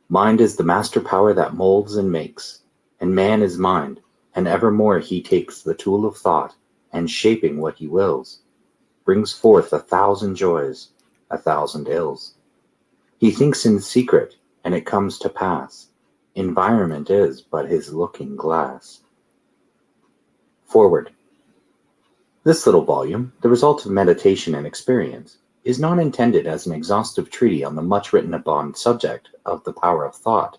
Mind is the master power that molds and makes, and man is mind, and evermore he takes the tool of thought, and shaping what he wills, brings forth 1,000 joys, 1,000 ills. He thinks in secret, and it comes to pass. Environment is but his looking glass. Forward. This little volume, the result of meditation and experience, is not intended as an exhaustive treatise on the much written upon subject of the power of thought.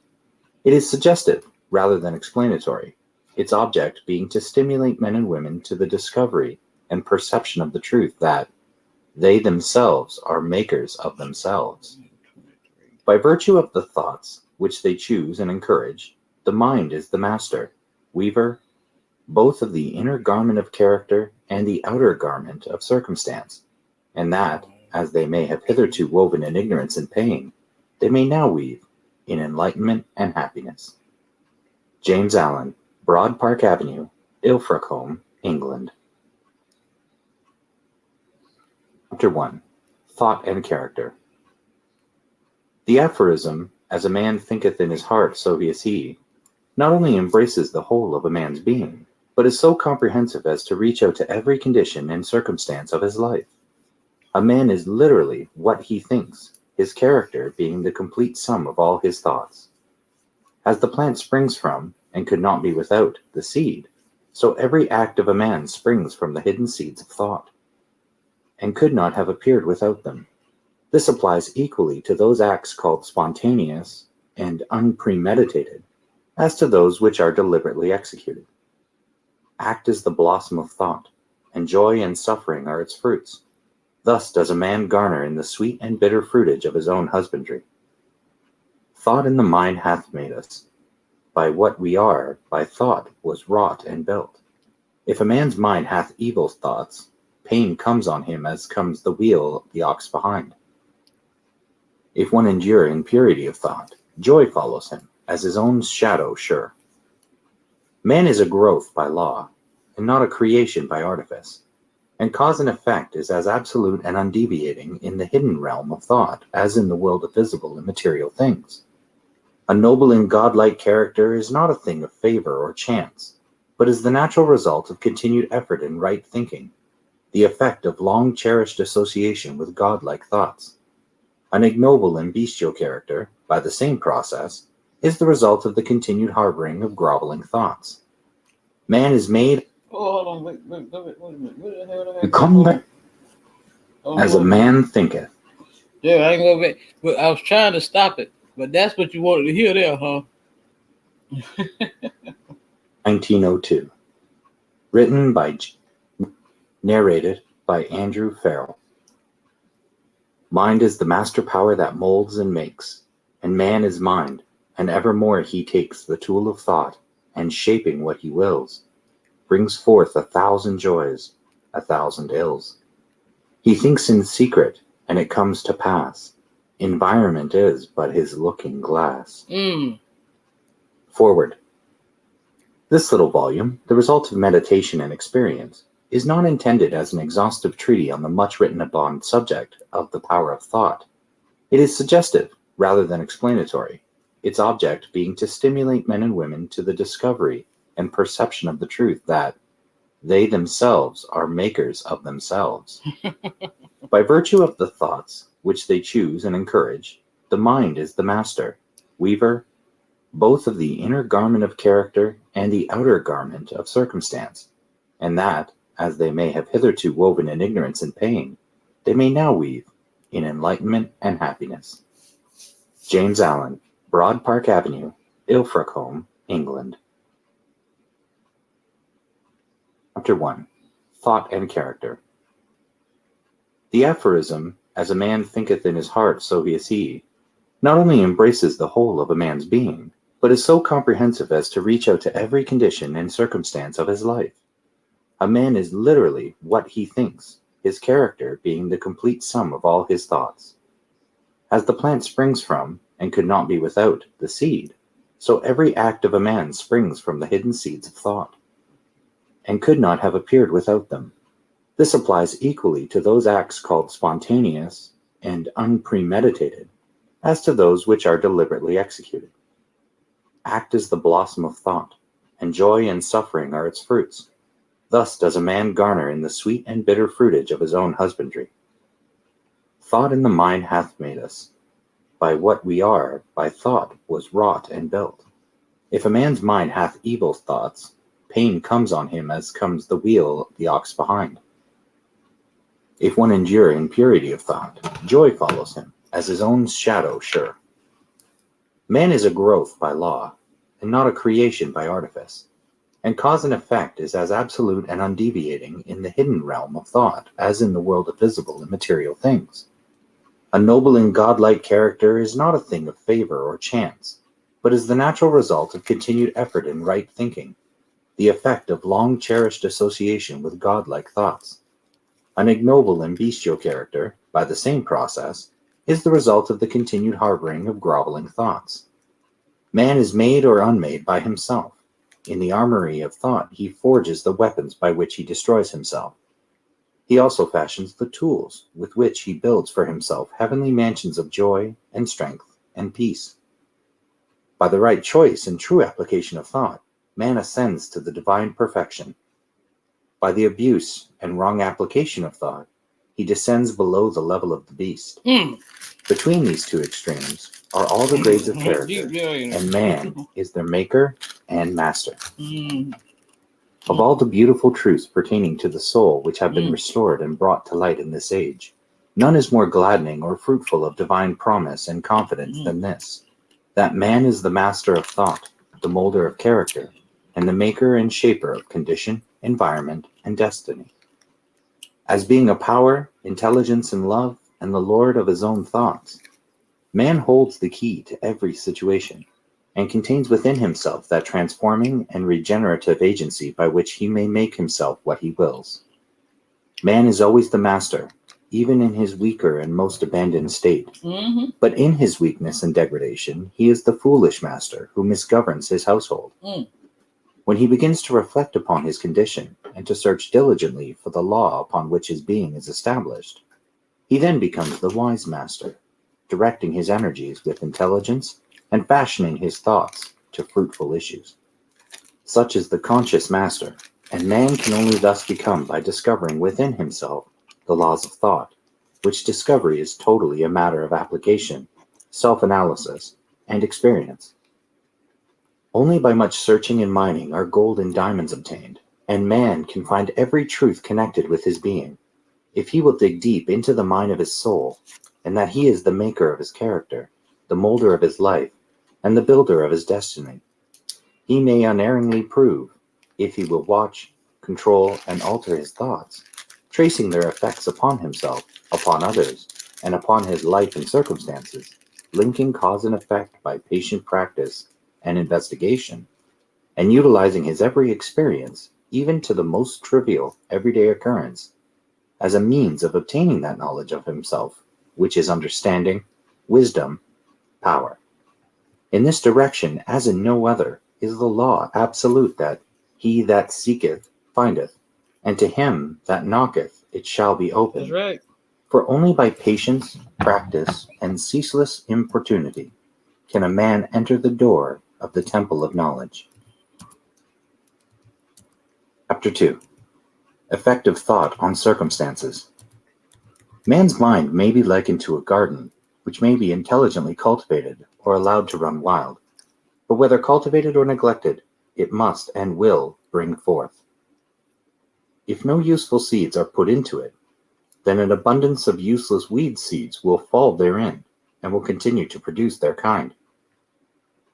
It is suggestive rather than explanatory, its object being to stimulate men and women to the discovery and perception of the truth that They themselves are makers of themselves. By virtue of the thoughts which they choose and encourage, the mind is the master, weaver, both of the inner garment of character and the outer garment of circumstance, and that, as they may have hitherto woven in ignorance and pain, they may now weave in enlightenment and happiness. James Allen, Broad Park Avenue, Ilfracombe, England. Chapter 1. Thought and Character. The aphorism, "As a man thinketh in his heart, so is he," not only embraces the whole of a man's being, but is so comprehensive as to reach out to every condition and circumstance of his life. A man is literally what he thinks, his character being the complete sum of all his thoughts. As the plant springs from, and could not be without, the seed, so every act of a man springs from the hidden seeds of thought, and could not have appeared without them. This applies equally to those acts called spontaneous and unpremeditated, as to those which are deliberately executed. Act is the blossom of thought, and joy and suffering are its fruits. Thus does a man garner in the sweet and bitter fruitage of his own husbandry. Thought in the mind hath made us. By what we are, by thought was wrought and built. If a man's mind hath evil thoughts, pain comes on him as comes the wheel the ox behind. If one endure in purity of thought, joy follows him, as his own shadow sure. Man is a growth by law, and not a creation by artifice, and cause and effect is as absolute and undeviating in the hidden realm of thought as in the world of visible and material things. A noble and godlike character is not a thing of favor or chance, but is the natural result of continued effort in right thinking, the effect of long-cherished association with godlike thoughts. An ignoble and bestial character, by the same process, is the result of the continued harboring of groveling thoughts. Man is made hold on, wait a minute. What the hell did I to come back as a man thinketh. Yeah, I ain't gonna be. But I was trying to stop it, but that's what you wanted to hear there, huh? 1902. Written by, narrated by Andrew Farrell. Mind is the master power that molds and makes, and man is mind, and evermore he takes the tool of thought, and shaping what he wills, brings forth 1,000 joys, 1,000 ills. He thinks in secret, and it comes to pass. Environment is but his looking glass. Forward. This little volume, the result of meditation and experience, is not intended as an exhaustive treatise on the much written upon subject of the power of thought. It is suggestive rather than explanatory, its object being to stimulate men and women to the discovery and perception of the truth that they themselves are makers of themselves. By virtue of the thoughts which they choose and encourage, the mind is the master, weaver, both of the inner garment of character and the outer garment of circumstance, and that, as they may have hitherto woven in ignorance and pain, they may now weave in enlightenment and happiness. James Allen, Broad Park Avenue, Ilfracombe, England. Chapter 1. Thought and Character. The aphorism, "As a man thinketh in his heart, so is he," not only embraces the whole of a man's being, but is so comprehensive as to reach out to every condition and circumstance of his life. A man is literally what he thinks, his character being the complete sum of all his thoughts. As the plant springs from, and could not be without, the seed, so every act of a man springs from the hidden seeds of thought, and could not have appeared without them. This applies equally to those acts called spontaneous and unpremeditated, as to those which are deliberately executed. Act is the blossom of thought, and joy and suffering are its fruits. Thus does a man garner in the sweet and bitter fruitage of his own husbandry. Thought in the mind hath made us. By what we are, by thought was wrought and built. If a man's mind hath evil thoughts, pain comes on him as comes the wheel the ox behind. If one endure in purity of thought, joy follows him, as his own shadow sure. Man is a growth by law, and not a creation by artifice, and cause and effect is as absolute and undeviating in the hidden realm of thought as in the world of visible and material things. A noble and godlike character is not a thing of favor or chance, but is the natural result of continued effort in right thinking, the effect of long-cherished association with godlike thoughts. An ignoble and bestial character, by the same process, is the result of the continued harboring of groveling thoughts. Man is made or unmade by himself. In the armory of thought he forges the weapons by which he destroys himself. He also fashions the tools with which he builds for himself heavenly mansions of joy and strength and peace. By the right choice and true application of thought, man ascends to the divine perfection. By the abuse and wrong application of thought, he descends below the level of the beast. Between these two extremes are all the grades of character, and man is their maker and master. Of all the beautiful truths pertaining to the soul which have been restored and brought to light in this age, none is more gladdening or fruitful of divine promise and confidence than this, that man is the master of thought, the molder of character, and the maker and shaper of condition, environment, and destiny. As being a power, intelligence, and love, and the lord of his own thoughts, man holds the key to every situation, and contains within himself that transforming and regenerative agency by which he may make himself what he wills. Man is always the master, even in his weaker and most abandoned state. But in his weakness and degradation, he is the foolish master who misgoverns his household. When he begins to reflect upon his condition and to search diligently for the law upon which his being is established, he then becomes the wise master, directing his energies with intelligence and fashioning his thoughts to fruitful issues. Such is the conscious master, and man can only thus become by discovering within himself the laws of thought, which discovery is totally a matter of application, self-analysis, and experience. Only by much searching and mining are gold and diamonds obtained, and man can find every truth connected with his being, if he will dig deep into the mine of his soul, and that he is the maker of his character, the molder of his life, and the builder of his destiny. He may unerringly prove, if he will watch, control, and alter his thoughts, tracing their effects upon himself, upon others, and upon his life and circumstances, linking cause and effect by patient practice and investigation, and utilizing his every experience, even to the most trivial everyday occurrence, as a means of obtaining that knowledge of himself, which is understanding, wisdom, power. In this direction, as in no other, is the law absolute that he that seeketh findeth, and to him that knocketh it shall be opened. That's right. For only by patience, practice, and ceaseless importunity can a man enter the door of the temple of knowledge. Chapter 2. Effective thought on circumstances. Man's mind may be likened to a garden, which may be intelligently cultivated or allowed to run wild, but whether cultivated or neglected, it must and will bring forth. If no useful seeds are put into it, then an abundance of useless weed seeds will fall therein, and will continue to produce their kind.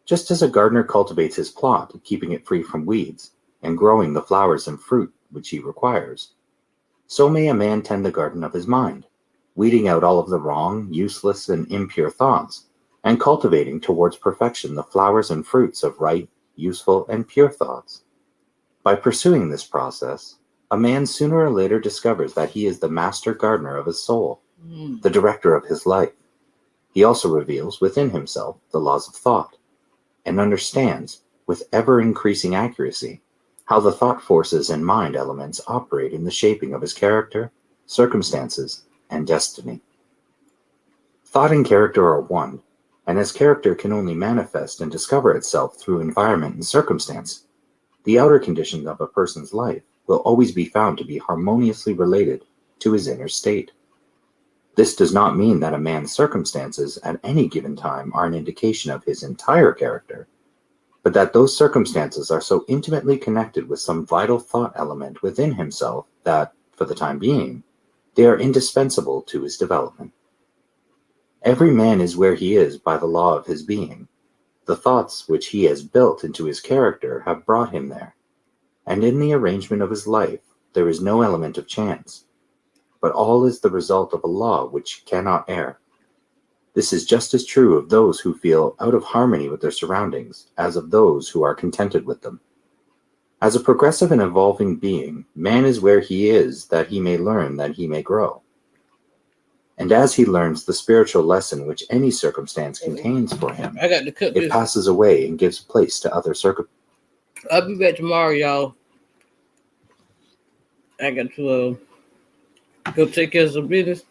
Just as a gardener cultivates his plot, keeping it free from weeds, and growing the flowers and fruit which he requires, so may a man tend the garden of his mind, weeding out all of the wrong, useless, and impure thoughts, and cultivating towards perfection the flowers and fruits of right, useful, and pure thoughts. By pursuing this process, a man sooner or later discovers that he is the master gardener of his soul, the director of his life. He also reveals within himself the laws of thought, and understands, with ever-increasing accuracy, how the thought forces and mind elements operate in the shaping of his character, circumstances, and destiny. Thought and character are one, and as character can only manifest and discover itself through environment and circumstance, the outer conditions of a person's life will always be found to be harmoniously related to his inner state. This does not mean that a man's circumstances at any given time are an indication of his entire character, but that those circumstances are so intimately connected with some vital thought element within himself that, for the time being, they are indispensable to his development. Every man is where he is by the law of his being. The thoughts which he has built into his character have brought him there. And in the arrangement of his life, there is no element of chance, but all is the result of a law which cannot err. This is just as true of those who feel out of harmony with their surroundings as of those who are contented with them. As a progressive and evolving being, man is where he is that he may learn, that he may grow. And as he learns the spiritual lesson which any circumstance contains for him, it passes away and gives place to other circumstances. I'll be back tomorrow, y'all. I got to go take care of some business.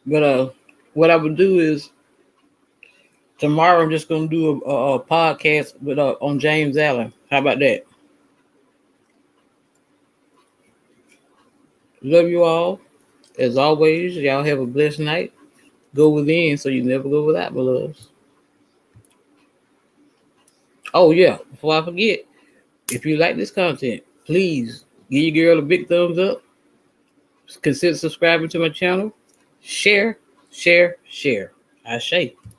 But what I would do is tomorrow I'm just gonna do a podcast with on James Allen. How about that? Love you all. As always, y'all have a blessed night. Go within so you never go without, my loves. Oh yeah, before I forget, if you like this content, please give your girl a big thumbs up. Consider subscribing to my channel. Share. I say.